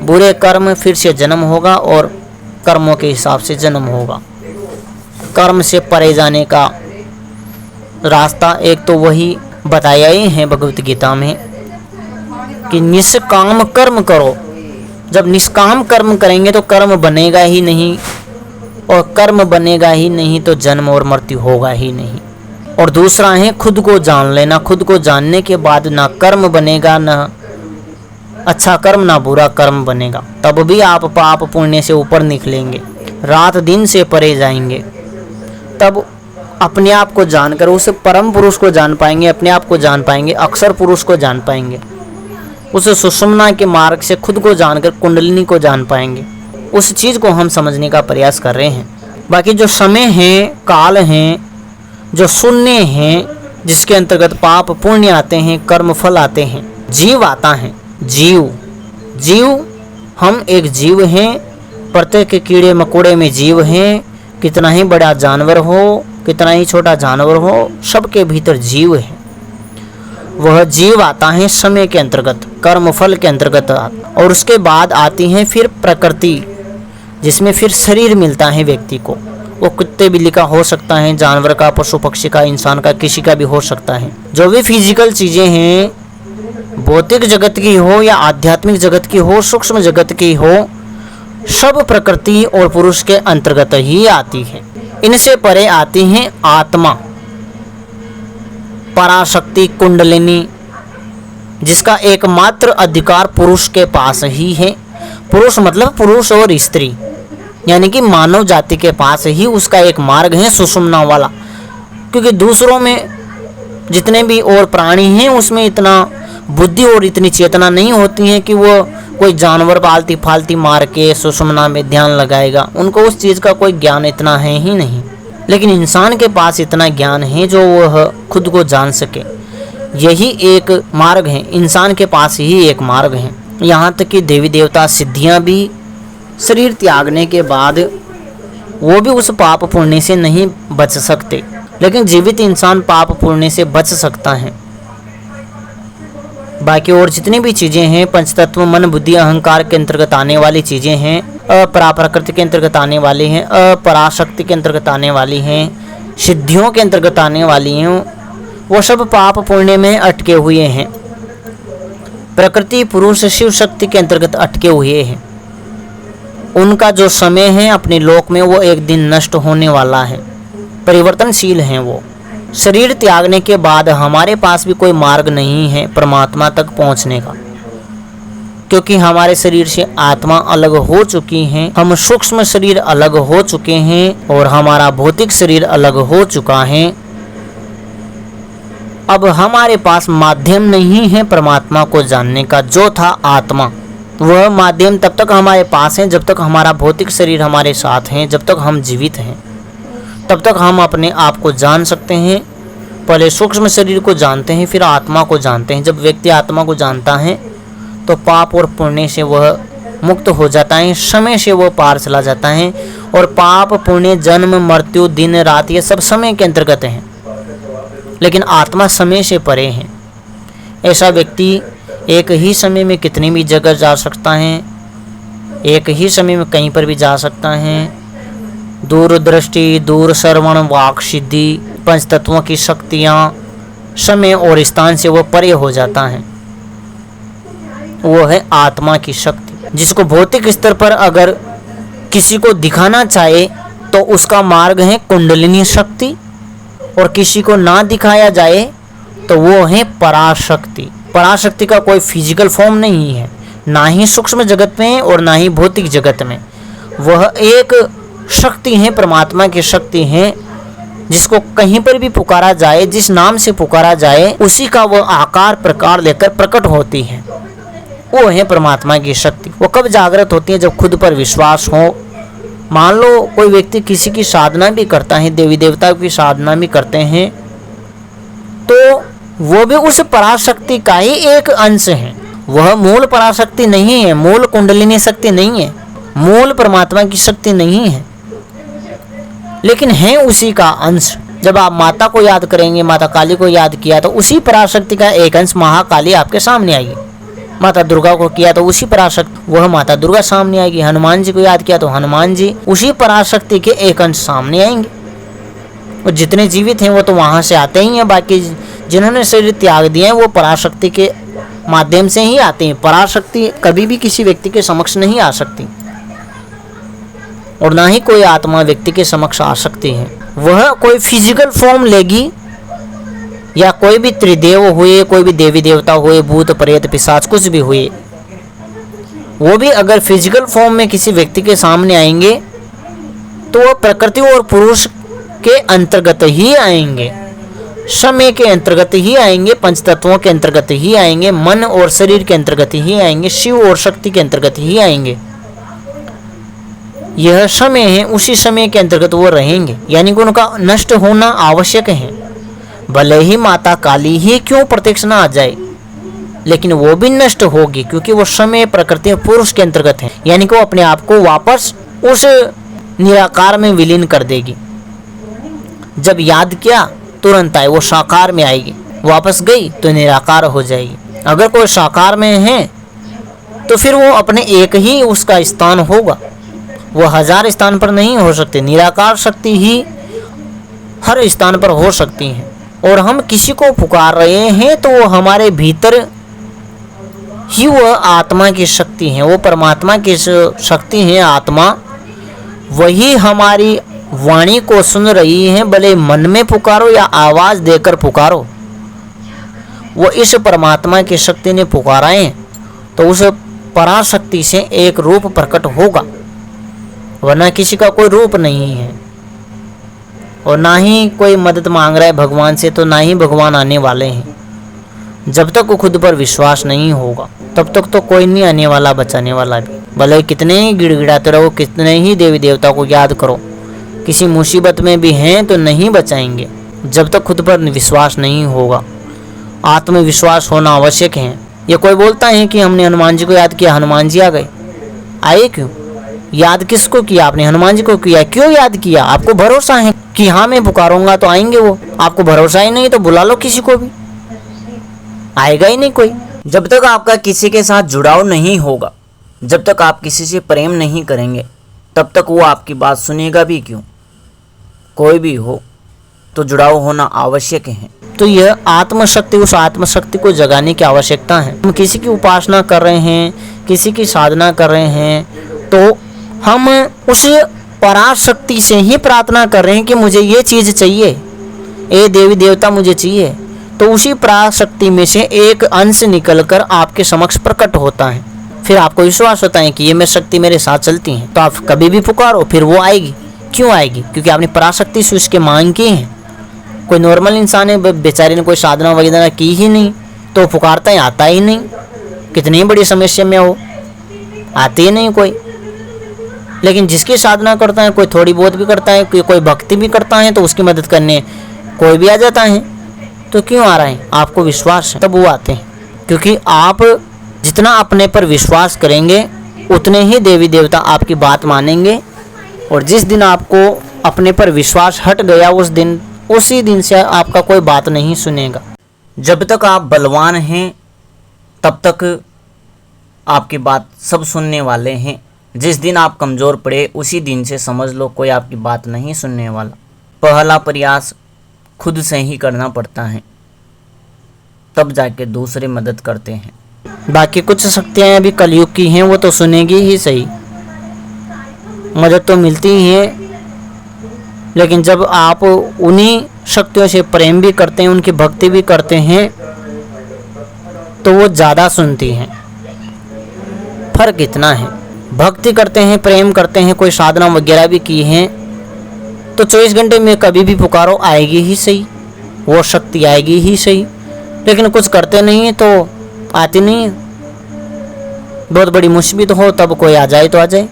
बुरे कर्म, फिर से जन्म होगा और कर्मों के हिसाब से जन्म होगा। कर्म से परे जाने का रास्ता एक तो वही बताया ही है भगवत गीता में कि निष्काम कर्म करो। जब निष्काम कर्म करेंगे तो कर्म बनेगा ही नहीं, और कर्म बनेगा ही नहीं तो जन्म और मृत्यु होगा ही नहीं। और दूसरा है खुद को जान लेना। खुद को जानने के बाद ना कर्म बनेगा, ना अच्छा कर्म ना बुरा कर्म बनेगा, तब भी आप पाप पुण्य से ऊपर निकलेंगे, रात दिन से परे जाएंगे। तब अपने आप को जानकर उस परम पुरुष को जान पाएंगे, अपने आप को जान पाएंगे, अक्षर पुरुष को जान पाएंगे, उस सुषुम्ना के मार्ग से खुद को जानकर कुंडलिनी को जान पाएंगे। उस चीज़ को हम समझने का प्रयास कर रहे हैं। बाकी जो समय है, काल हैं, जो शून्य हैं, जिसके अंतर्गत पाप पुण्य आते हैं, कर्म फल आते हैं, जीव आता है। जीव हम एक जीव हैं, प्रत्येक कीड़े मकोड़े में जीव हैं। कितना ही बड़ा जानवर हो, कितना ही छोटा जानवर हो, सबके भीतर जीव है। वह जीव आता है समय के अंतर्गत, कर्म फल के अंतर्गत, और उसके बाद आती है फिर प्रकृति, जिसमें फिर शरीर मिलता है व्यक्ति को। वो कुत्ते बिल्ली का हो सकता है, जानवर का, पशु पक्षी का, इंसान का, किसी का भी हो सकता है। जो भी फिजिकल चीज़ें हैं, भौतिक जगत की हो या आध्यात्मिक जगत की हो, सूक्ष्म जगत की हो, सब प्रकृति और पुरुष के अंतर्गत ही आती है। इनसे परे आती है आत्मा, पराशक्ति, कुंडलिनी, जिसका एकमात्र अधिकार पुरुष के पास ही है। पुरुष मतलब पुरुष और स्त्री, यानी कि मानव जाति के पास ही उसका एक मार्ग है सुषुम्ना वाला। क्योंकि दूसरों में जितने भी और प्राणी हैं उसमें इतना बुद्धि और इतनी चेतना नहीं होती है कि वो कोई जानवर पालती फालती मार के सुषुम्ना में ध्यान लगाएगा। उनको उस चीज़ का कोई ज्ञान इतना है ही नहीं। लेकिन इंसान के पास इतना ज्ञान है जो वह खुद को जान सके। यही एक मार्ग है, इंसान के पास ही एक मार्ग है। यहाँ तक कि देवी देवता सिद्धियाँ भी शरीर त्यागने के बाद वो भी उस पाप पुण्य से नहीं बच सकते, लेकिन जीवित इंसान पाप पुण्य से बच सकता है। बाकी और जितनी भी चीज़ें हैं, पंचतत्व, मन बुद्धि अहंकार के अंतर्गत आने वाली चीज़ें हैं, अपराप्रकृति के अंतर्गत आने वाली हैं, अपराशक्ति के अंतर्गत आने वाली हैं, सिद्धियों के अंतर्गत आने वाली हैं, वो सब पाप पुण्य में अटके हुए हैं। प्रकृति पुरुष शिव शक्ति के अंतर्गत अटके हुए हैं। उनका जो समय है अपने लोक में वो एक दिन नष्ट होने वाला है, परिवर्तनशील हैं वो। शरीर त्यागने के बाद हमारे पास भी कोई मार्ग नहीं है परमात्मा तक पहुंचने का, क्योंकि हमारे शरीर से आत्मा अलग हो चुकी है, हम सूक्ष्म शरीर अलग हो चुके हैं और हमारा भौतिक शरीर अलग हो चुका है। अब हमारे पास माध्यम नहीं है परमात्मा को जानने का, जो था आत्मा। वह माध्यम तब तक हमारे पास है जब तक हमारा भौतिक शरीर हमारे साथ है, जब तक हम जीवित हैं, तब तक हम अपने आप को जान सकते हैं। पहले सूक्ष्म शरीर को जानते हैं, फिर आत्मा को जानते हैं। जब व्यक्ति आत्मा को जानता है तो पाप और पुण्य से वह मुक्त हो जाता है, समय से वह पार चला जाता है। और पाप पुण्य, जन्म मृत्यु, दिन रात, ये सब समय के अंतर्गत हैं, लेकिन आत्मा समय से परे है। ऐसा व्यक्ति एक ही समय में कितनी भी जगह जा सकता है, एक ही समय में कहीं पर भी जा सकता है। दूरदृष्टि, दूर श्रवण, वाक सिद्धि, पंच तत्वों की शक्तियाँ, समय और स्थान से वह परे हो जाता है। वो है आत्मा की शक्ति, जिसको भौतिक स्तर पर अगर किसी को दिखाना चाहे तो उसका मार्ग है कुंडलिनी शक्ति, और किसी को ना दिखाया जाए तो वो है पराशक्ति। पराशक्ति का कोई फिजिकल फॉर्म नहीं है, ना ही सूक्ष्म जगत में और ना ही भौतिक जगत में। वह एक शक्ति है, परमात्मा की शक्ति है, जिसको कहीं पर भी पुकारा जाए, जिस नाम से पुकारा जाए, उसी का वह आकार प्रकार लेकर प्रकट होती है। वो है परमात्मा की शक्ति। वो कब जागृत होती है? जब खुद पर विश्वास हो। मान लो कोई व्यक्ति किसी की साधना भी करता है, देवी देवता की साधना भी करते हैं, तो वो भी उस पराशक्ति का ही एक अंश है। वह मूल पराशक्ति नहीं है, मूल कुंडलिनी शक्ति नहीं है, मूल परमात्मा की शक्ति नहीं है, लेकिन है उसी का अंश। जब आप माता को याद करेंगे, माता काली को याद किया तो उसी पराशक्ति का एक अंश महाकाली आपके सामने आएगी। माता दुर्गा को किया तो उसी पराशक्ति, वह माता दुर्गा सामने आएगी। हनुमान जी को याद किया तो हनुमान जी उसी पराशक्ति के एक अंश सामने आएंगे। और जितने जीवित हैं वो तो वहां से आते ही हैं, बाकी जिन्होंने शरीर त्याग दिए हैं वो पराशक्ति के माध्यम से ही आते हैं। पराशक्ति कभी भी किसी व्यक्ति के समक्ष नहीं आ सकती, और ना ही कोई आत्मा व्यक्ति के समक्ष आ सकती है। वह कोई फिजिकल फॉर्म लेगी, या कोई भी त्रिदेव हुए, कोई भी देवी देवता हुए, भूत प्रेत पिशाच कुछ भी हुए, वो भी अगर फिजिकल फॉर्म में किसी व्यक्ति के सामने आएंगे तो वह प्रकृति और पुरुष के अंतर्गत ही आएंगे, समय के अंतर्गत ही आएंगे, पंच तत्वों के अंतर्गत ही आएंगे, मन और शरीर के अंतर्गत ही आएंगे, शिव और शक्ति के अंतर्गत ही आएंगे। यह समय है, उसी समय के अंतर्गत वो रहेंगे, यानी कि उनका नष्ट होना आवश्यक है। भले ही माता काली ही क्यों प्रत्यक्ष न आ जाए, लेकिन वो भी नष्ट होगी, क्योंकि वो समय प्रकृति पुरुष के अंतर्गत है, यानी कि वो अपने आप को वापस उस निराकार में विलीन कर देगी। जब याद किया तुरंत आए, वो साकार में आएगी, वापस गई तो निराकार हो जाएगी। अगर कोई साकार में है तो फिर वो अपने एक ही उसका स्थान होगा, वो 1000 स्थान पर नहीं हो सकते। निराकार शक्ति ही हर स्थान पर हो सकती है। और हम किसी को पुकार रहे हैं तो वो हमारे भीतर ही वह आत्मा की शक्ति है, वो परमात्मा की शक्ति है आत्मा। वही हमारी वाणी को सुन रही है, भले मन में पुकारो या आवाज देकर पुकारो, वो इस परमात्मा की शक्ति ने पुकारा है तो उस पराशक्ति से एक रूप प्रकट होगा, वरना किसी का कोई रूप नहीं है। और ना ही कोई मदद मांग रहा है भगवान से, तो ना ही भगवान आने वाले हैं। जब तक वो खुद पर विश्वास नहीं होगा तब तक तो कोई नहीं आने वाला बचाने वाला भी। भले कितने ही गिड़गिड़ाते रहो, कितने ही देवी देवता को याद करो, किसी मुसीबत में भी हैं तो नहीं बचाएंगे जब तक खुद पर विश्वास नहीं होगा। आत्मविश्वास होना आवश्यक है। ये कोई बोलता है कि हमने हनुमान जी को याद किया, हनुमान जी आ गए। आए क्यों? याद किसको किया आपने? हनुमान जी को किया। क्यों याद किया? आपको भरोसा है कि हाँ मैं पुकारूंगा तो आएंगे वो। आपको भरोसा ही नहीं तो बुला लो किसी को भी, आएगा ही नहीं कोई। जब तक आपका किसी के साथ जुड़ाव नहीं होगा, जब तक आप किसी से प्रेम नहीं करेंगे, तब तक वो आपकी बात सुनेगा भी क्यों? कोई भी हो तो जुड़ाव होना आवश्यक है। तो यह आत्मशक्ति, उस आत्मशक्ति को जगाने की आवश्यकता है। हम किसी की उपासना कर रहे हैं, किसी की साधना कर रहे हैं, तो हम उस पराशक्ति से ही प्रार्थना कर रहे हैं कि मुझे ये चीज़ चाहिए, ए देवी देवता मुझे चाहिए। तो उसी पराशक्ति में से एक अंश निकलकर आपके समक्ष प्रकट होता है। फिर आपको विश्वास होता है कि ये मेरी शक्ति मेरे साथ चलती है, तो आप कभी भी पुकारो फिर वो आएगी। क्यों आएगी? क्योंकि आपने पराशक्ति से उसके मांग की है। कोई नॉर्मल इंसान है, बेचारे ने कोई साधना वगैरह की ही नहीं, तो पुकारता है, आता ही नहीं। कितनी बड़ी समस्या में हो, आती ही नहीं कोई। लेकिन जिसकी साधना करता है, कोई थोड़ी बहुत भी करता है, कोई भक्ति भी करता है, तो उसकी मदद करने कोई भी आ जाता है। तो क्यों आ रहे हैं? आपको विश्वास है तब वो आते हैं। क्योंकि आप जितना अपने पर विश्वास करेंगे उतने ही देवी देवता आपकी बात मानेंगे। और जिस दिन आपको अपने पर विश्वास हट गया, उसी दिन से आपका कोई बात नहीं सुनेगा। जब तक आप बलवान हैं तब तक आपकी बात सब सुनने वाले हैं। जिस दिन आप कमज़ोर पड़े उसी दिन से समझ लो कोई आपकी बात नहीं सुनने वाला। पहला प्रयास खुद से ही करना पड़ता है, तब जाके दूसरे मदद करते हैं। बाकी कुछ शक्तियाँ अभी कलयुग की हैं, वो तो सुनेगी ही सही, मदद तो मिलती ही है। लेकिन जब आप उन्हीं शक्तियों से प्रेम भी करते हैं, उनकी भक्ति भी करते हैं, तो वो ज़्यादा सुनती हैं। फर्क इतना है। भक्ति करते हैं, प्रेम करते हैं, कोई साधना वगैरह भी की है तो 24 घंटे में कभी भी पुकारो आएगी ही सही, वो शक्ति आएगी ही सही। लेकिन कुछ करते नहीं है तो आती नहीं है। बहुत बड़ी मुसीबत हो तब कोई आ जाए तो आ जाए।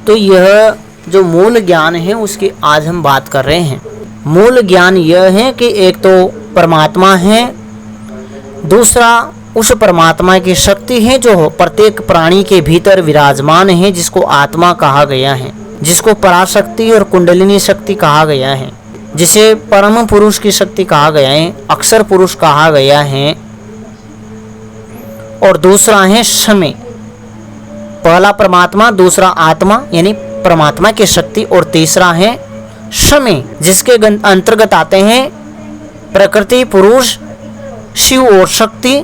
तो यह जो मूल ज्ञान है उसकी आज हम बात कर रहे हैं। मूल ज्ञान यह है कि एक तो परमात्मा है, दूसरा उस परमात्मा की शक्ति है जो प्रत्येक प्राणी के भीतर विराजमान है, जिसको आत्मा कहा गया है, जिसको पराशक्ति और कुंडलिनी शक्ति कहा गया है, जिसे परम पुरुष की शक्ति कहा गया है, अक्षर पुरुष कहा गया है। और दूसरा है समय। पहला परमात्मा, दूसरा आत्मा यानी परमात्मा की शक्ति, और तीसरा है समय जिसके अंतर्गत आते हैं प्रकृति, पुरुष, शिव और शक्ति,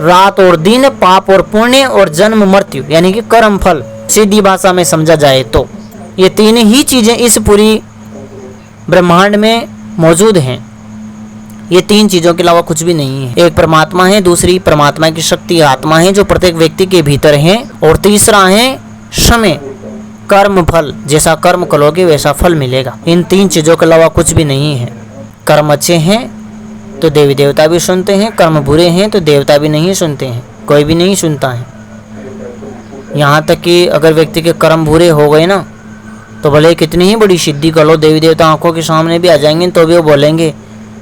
रात और दिन, पाप और पुण्य, और जन्म मृत्यु यानी कि कर्म फल। सीधी भाषा में समझा जाए तो ये तीन ही चीजें इस पूरी ब्रह्मांड में मौजूद हैं। ये तीन चीजों के अलावा कुछ भी नहीं है। एक परमात्मा है, दूसरी परमात्मा की शक्ति आत्मा है जो प्रत्येक व्यक्ति के भीतर है, और तीसरा है समय, कर्म फल। जैसा कर्म करोगे वैसा फल मिलेगा। इन तीन चीजों के अलावा कुछ भी नहीं है। कर्म अच्छे हैं तो देवी देवता भी सुनते हैं, कर्म बुरे हैं तो देवता भी नहीं सुनते हैं, कोई भी नहीं सुनता है। यहाँ तक कि अगर व्यक्ति के कर्म बुरे हो गए ना तो भले कितनी ही बड़ी सिद्धि कर लो, देवी देवता आंखों के सामने भी आ जाएंगे तो भी वो बोलेंगे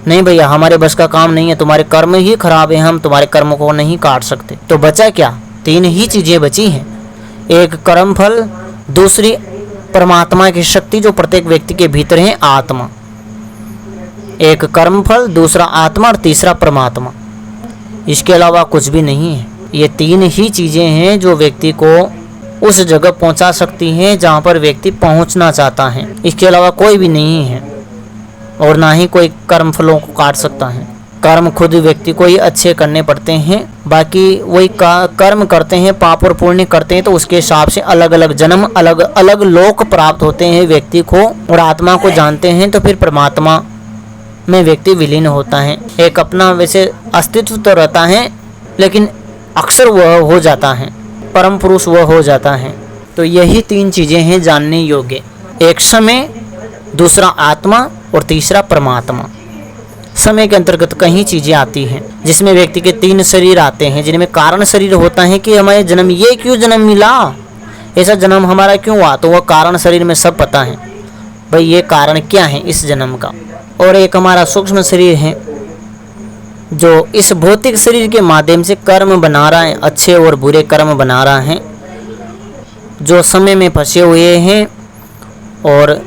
नहीं भैया हमारे बस का काम नहीं है, तुम्हारे कर्म ही खराब है, हम तुम्हारे कर्म को नहीं काट सकते। तो बचा क्या? तीन ही चीजें बची हैं। एक कर्म फल, दूसरी परमात्मा की शक्ति जो प्रत्येक व्यक्ति के भीतर है आत्मा। एक कर्म फल, दूसरा आत्मा और तीसरा परमात्मा। इसके अलावा कुछ भी नहीं है। ये तीन ही चीजें हैं जो व्यक्ति को उस जगह पहुंचा सकती हैं जहां पर व्यक्ति पहुंचना चाहता है। इसके अलावा कोई भी नहीं है, और ना ही कोई कर्म फलों को काट सकता है। कर्म खुद व्यक्ति को ही अच्छे करने पड़ते हैं, बाकी वही कर्म करते हैं, पाप और पुण्य करते हैं तो उसके हिसाब से अलग अलग जन्म, अलग अलग लोक प्राप्त होते हैं व्यक्ति को। और आत्मा को जानते हैं तो फिर परमात्मा में व्यक्ति विलीन होता है। एक अपना वैसे अस्तित्व तो रहता है लेकिन अक्सर वह हो जाता है, परम पुरुष वह हो जाता है। तो यही तीन चीजें हैं जानने योग्य। एक समय, दूसरा आत्मा और तीसरा परमात्मा। समय के अंतर्गत कई चीजें आती हैं जिसमें व्यक्ति के तीन शरीर आते हैं, जिनमें कारण शरीर होता है कि हमारे जन्म ये क्यों जन्म मिला, ऐसा जन्म हमारा क्यों हुआ, तो वह कारण शरीर में सब पता है भाई ये कारण क्या है इस जन्म का। और एक हमारा सूक्ष्म शरीर है जो इस भौतिक शरीर के माध्यम से कर्म बना रहा है, अच्छे और बुरे कर्म बना रहा है, जो समय में फंसे हुए हैं। और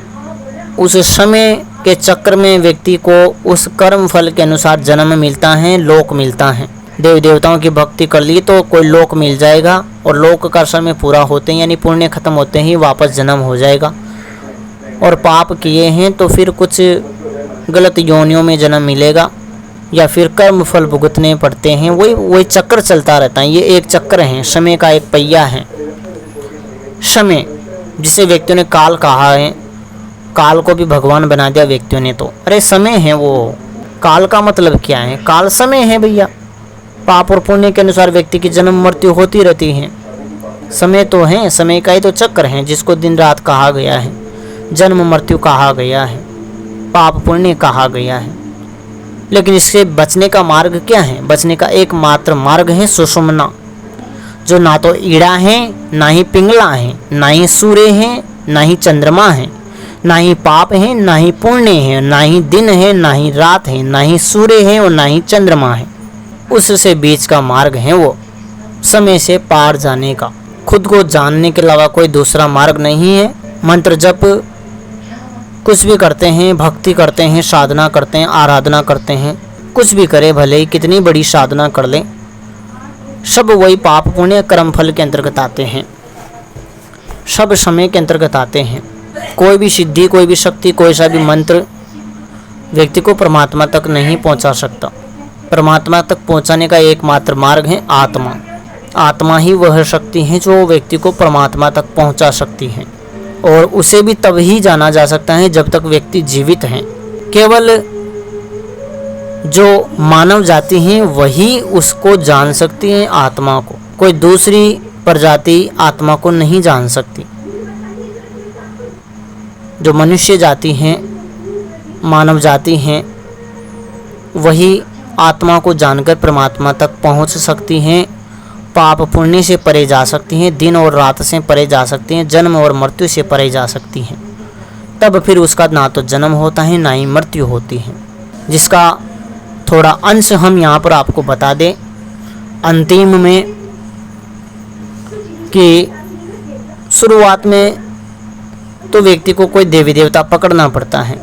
उस समय के चक्र में व्यक्ति को उस कर्म फल के अनुसार जन्म मिलता है, लोक मिलता है। देवी देवताओं की भक्ति कर ली तो कोई लोक मिल जाएगा, और लोक का समय पूरा होते हैं यानी पुण्य खत्म होते ही वापस जन्म हो जाएगा। और पाप किए हैं तो फिर कुछ गलत योनियों में जन्म मिलेगा, या फिर कर्म फल भुगतने पड़ते हैं। वही चक्र चलता रहता है। ये एक चक्र है, समय का एक पहिया है। समय जिसे व्यक्तियों ने काल कहा है, काल को भी भगवान बना दिया व्यक्तियों ने। तो अरे समय है वो, काल का मतलब क्या है? काल समय है भैया। पाप और पुण्य के अनुसार व्यक्ति की जन्म मृत्यु होती रहती है। समय तो है, समय का ही तो चक्र है जिसको दिन रात कहा गया है, जन्म मृत्यु कहा गया है, पाप पुण्य कहा गया है। लेकिन इससे बचने का मार्ग क्या है? बचने का एकमात्र मार्ग है सुषुम्ना, जो ना तो ईड़ा है, ना ही पिंगला है, ना ही सूर्य है, ना ही चंद्रमा है, ना ही पाप है, ना ही पुण्य है, ना ही दिन है, ना ही रात है, ना ही सूर्य है और ना ही चंद्रमा है। उससे बीच का मार्ग है वो समय से पार जाने का। खुद को जानने के अलावा कोई दूसरा मार्ग नहीं है। मंत्र जप कुछ भी करते हैं, भक्ति करते हैं, साधना करते हैं, आराधना करते हैं, कुछ भी करे, भले ही कितनी बड़ी साधना कर ले, सब वही पाप पुण्य कर्म फल के अंतर्गत आते हैं, सब समय के अंतर्गत आते हैं। कोई भी सिद्धि, कोई भी शक्ति, कोई सा भी मंत्र व्यक्ति को परमात्मा तक नहीं पहुंचा सकता। परमात्मा तक पहुंचाने का एकमात्र मार्ग है आत्मा। आत्मा ही वह शक्ति है जो व्यक्ति को परमात्मा तक पहुंचा सकती है, और उसे भी तब ही जाना जा सकता है जब तक व्यक्ति जीवित है। केवल जो मानव जाति है वही उसको जान सकती है आत्मा को। कोई दूसरी प्रजाति आत्मा को नहीं जान सकती। जो मनुष्य जाति हैं, मानव जाति हैं, वही आत्मा को जानकर परमात्मा तक पहुंच सकती हैं, पाप पुण्य से परे जा सकती हैं, दिन और रात से परे जा सकती हैं, जन्म और मृत्यु से परे जा सकती हैं। तब फिर उसका ना तो जन्म होता है ना ही मृत्यु होती है। जिसका थोड़ा अंश हम यहाँ पर आपको बता दें अंतिम में कि शुरुआत में तो व्यक्ति को कोई देवी देवता पकड़ना पड़ता है,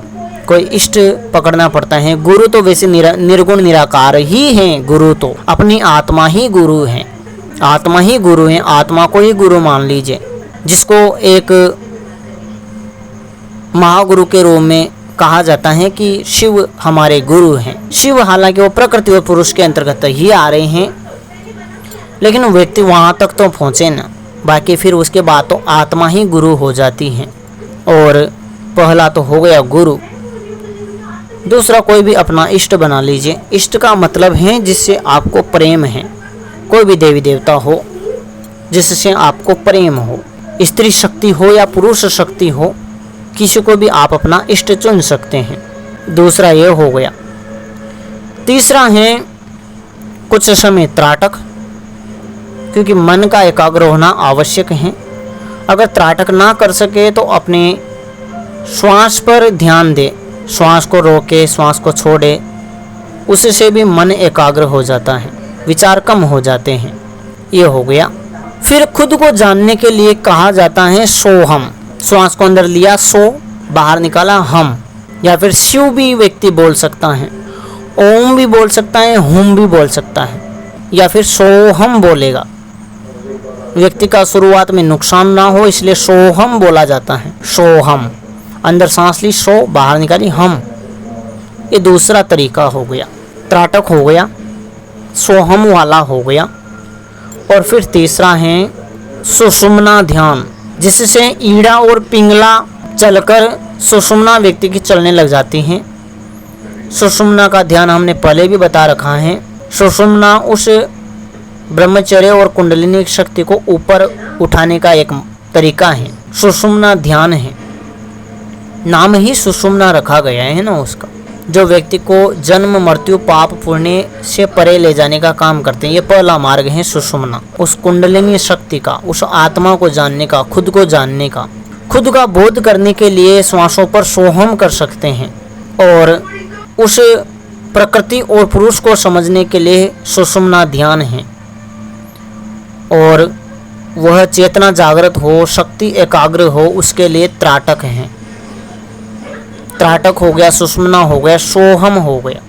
कोई इष्ट पकड़ना पड़ता है। गुरु तो वैसे निर्गुण निराकार ही हैं। गुरु तो अपनी आत्मा ही गुरु हैं, आत्मा ही गुरु हैं, आत्मा को ही गुरु मान लीजिए। जिसको एक महागुरु के रूप में कहा जाता है कि शिव हमारे गुरु हैं। शिव हालांकि वो प्रकृति और पुरुष के अंतर्गत ही आ रहे हैं, लेकिन व्यक्ति वहाँ तक तो पहुँचे ना, बाकी फिर उसके बाद तो आत्मा ही गुरु हो जाती है। और पहला तो हो गया गुरु, दूसरा कोई भी अपना इष्ट बना लीजिए। इष्ट का मतलब है जिससे आपको प्रेम है, कोई भी देवी देवता हो जिससे आपको प्रेम हो, स्त्री शक्ति हो या पुरुष शक्ति हो, किसी को भी आप अपना इष्ट चुन सकते हैं। दूसरा ये हो गया। तीसरा है कुछ समय त्राटक, क्योंकि मन का एकाग्र होना आवश्यक है। अगर त्राटक ना कर सके तो अपने श्वास पर ध्यान दे, श्वास को रोके, श्वास को छोड़े, उससे भी मन एकाग्र हो जाता है, विचार कम हो जाते हैं। ये हो गया। फिर खुद को जानने के लिए कहा जाता है सोहम। श्वास को अंदर लिया, सो, बाहर निकाला हम, या फिर शिव भी व्यक्ति बोल सकता है, ओम भी बोल सकता है, हुम भी बोल सकता है, या फिर सोहम बोलेगा। व्यक्ति का शुरुआत में नुकसान ना हो इसलिए सोहम बोला जाता है। सोहम, अंदर सांस ली, सो, बाहर निकाली, हम। ये दूसरा तरीका हो गया, त्राटक हो गया, सोहम वाला हो गया। और फिर तीसरा है सुषुम्ना ध्यान, जिससे ईड़ा और पिंगला चलकर सुषुम्ना व्यक्ति की चलने लग जाती हैं। सुषुम्ना का ध्यान हमने पहले भी बता रखा है। सुषुम्ना उस ब्रह्मचर्य और कुंडलिनी शक्ति को ऊपर उठाने का एक तरीका है, सुषुम्ना ध्यान है। नाम ही सुषुम्ना रखा गया है ना उसका, जो व्यक्ति को जन्म मृत्यु पाप पुण्य से परे ले जाने का काम करते हैं। ये पहला मार्ग है सुषुम्ना, उस कुंडलिनी शक्ति का, उस आत्मा को जानने का, खुद को जानने का। खुद का बोध करने के लिए श्वासों पर सोहम कर सकते हैं, और उस प्रकृति और पुरुष को समझने के लिए सुषुम्ना ध्यान है। और वह चेतना जागृत हो, शक्ति एकाग्र हो, उसके लिए त्राटक है। त्राटक हो गया, सुषुम्ना हो गया, सोहम हो गया।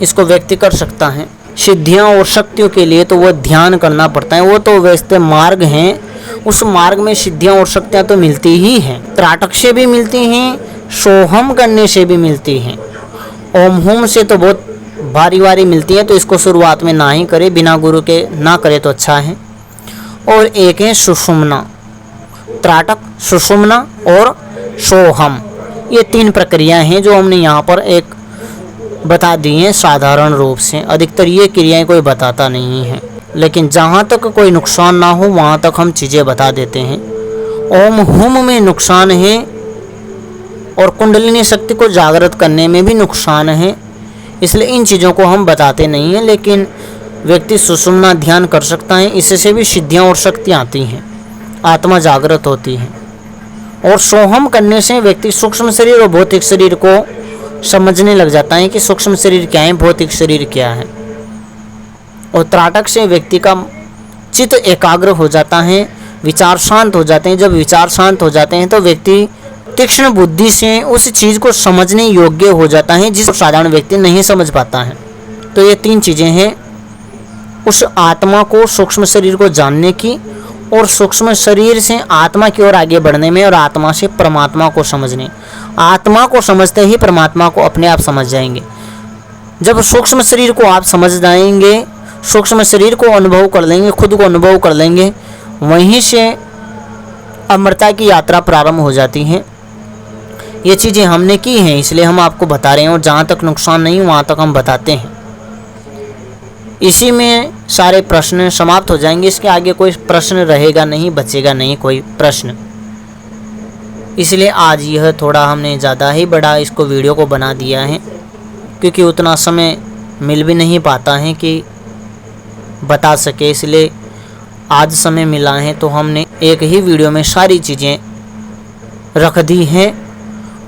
इसको व्यक्ति कर सकता है। सिद्धियां और शक्तियों के लिए तो वह ध्यान करना पड़ता है, वो तो वैसे मार्ग हैं, उस मार्ग में सिद्धियां और शक्तियां तो मिलती ही हैं। त्राटक से भी मिलती हैं, सोहम करने से भी मिलती हैं, ओम हुम से तो बहुत भारी भारी मिलती है, तो इसको शुरुआत में ना ही करे, बिना गुरु के ना करे तो अच्छा है। और एक है सुषुम्ना, त्राटक, सुषुम्ना और सोहम। ये तीन प्रक्रियाएं हैं जो हमने यहाँ पर एक बता दी हैं साधारण रूप से। अधिकतर ये क्रियाएं कोई बताता नहीं है, लेकिन जहाँ तक कोई नुकसान ना हो वहाँ तक हम चीज़ें बता देते हैं। ओम हुम में नुकसान है और कुंडलिनी शक्ति को जागृत करने में भी नुकसान है, इसलिए इन चीज़ों को हम बताते नहीं हैं। लेकिन व्यक्ति सुषुम्ना ध्यान कर सकता है, इससे भी सिद्धियाँ और शक्तियाँ आती हैं, आत्मा जागृत होती है। और सोहम करने से व्यक्ति सूक्ष्म शरीर और भौतिक शरीर को समझने लग जाता है कि सूक्ष्म शरीर क्या है, भौतिक शरीर क्या है। और त्राटक से व्यक्ति का चित्त एकाग्र हो जाता है, विचार शांत हो जाते हैं। जब विचार शांत हो जाते हैं तो व्यक्ति तीक्ष्ण बुद्धि से उस चीज़ को समझने योग्य हो जाता है जिस साधारण व्यक्ति नहीं समझ पाता है। तो ये तीन चीज़ें हैं, उस आत्मा को, सूक्ष्म शरीर को जानने की, और सूक्ष्म शरीर से आत्मा की ओर आगे बढ़ने में, और आत्मा से परमात्मा को समझने। आत्मा को समझते ही परमात्मा को अपने आप समझ जाएंगे। जब सूक्ष्म शरीर को आप समझ जाएंगे, सूक्ष्म शरीर को अनुभव कर लेंगे, खुद को अनुभव कर लेंगे, वहीं से अमरता की यात्रा प्रारंभ हो जाती है। ये चीज़ें हमने की हैं, इसलिए हम आपको बता रहे हैं, और जहाँ तक नुकसान नहीं वहाँ तक हम बताते हैं। इसी में सारे प्रश्न समाप्त हो जाएंगे। इसके आगे कोई प्रश्न रहेगा नहीं, बचेगा नहीं कोई प्रश्न। इसलिए आज यह थोड़ा हमने ज़्यादा ही बड़ा इसको वीडियो को बना दिया है, क्योंकि उतना समय मिल भी नहीं पाता है कि बता सके। इसलिए आज समय मिला है तो हमने एक ही वीडियो में सारी चीज़ें रख दी हैं,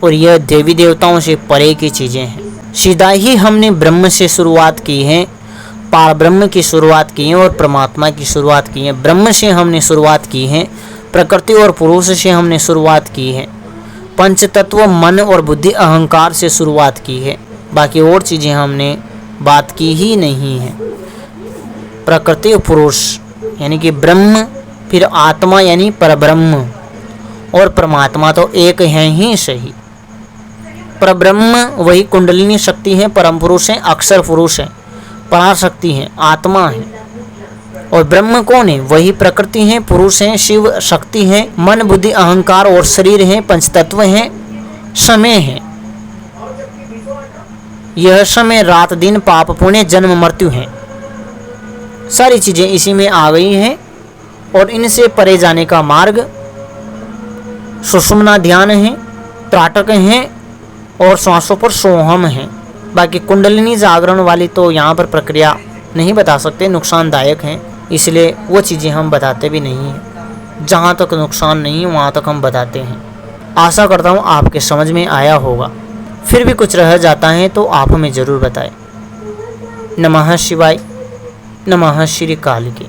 और यह देवी देवताओं से परे की चीज़ें हैं। सीधा ही हमने ब्रह्म से शुरुआत की है, पार ब्रह्म की शुरुआत की है और परमात्मा की शुरुआत की है। ब्रह्म से हमने शुरुआत की है, प्रकृति और पुरुष से हमने शुरुआत की है, पंच तत्व मन और बुद्धि अहंकार से शुरुआत की है। बाकी और चीज़ें हमने बात की ही नहीं है। प्रकृति और पुरुष यानी कि ब्रह्म, फिर आत्मा यानी परब्रह्म, और परमात्मा तो एक है ही सही। परब्रह्म वही कुंडलिनी शक्ति है, परम पुरुष है, अक्षर पुरुष है, पराशक्ति है, आत्मा है। और ब्रह्म कौन है? वही प्रकृति है, पुरुष है, शिव शक्ति है, मन बुद्धि अहंकार और शरीर है, पंचतत्व है, समय है। यह समय रात दिन पाप पुण्य जन्म मृत्यु है, सारी चीजें इसी में आ गई हैं। और इनसे परे जाने का मार्ग सुषुम्ना ध्यान है, त्राटक है और श्वासों पर सोहम है। बाकी कुंडलिनी जागरण वाली तो यहाँ पर प्रक्रिया नहीं बता सकते, नुकसानदायक हैं, इसलिए वो चीज़ें हम बताते भी नहीं हैं। जहाँ तक नुकसान नहीं है वहाँ तक हम बताते हैं। आशा करता हूँ आपके समझ में आया होगा। फिर भी कुछ रह जाता है तो आप हमें ज़रूर बताएं। नमः शिवाय, नमः श्री काल की।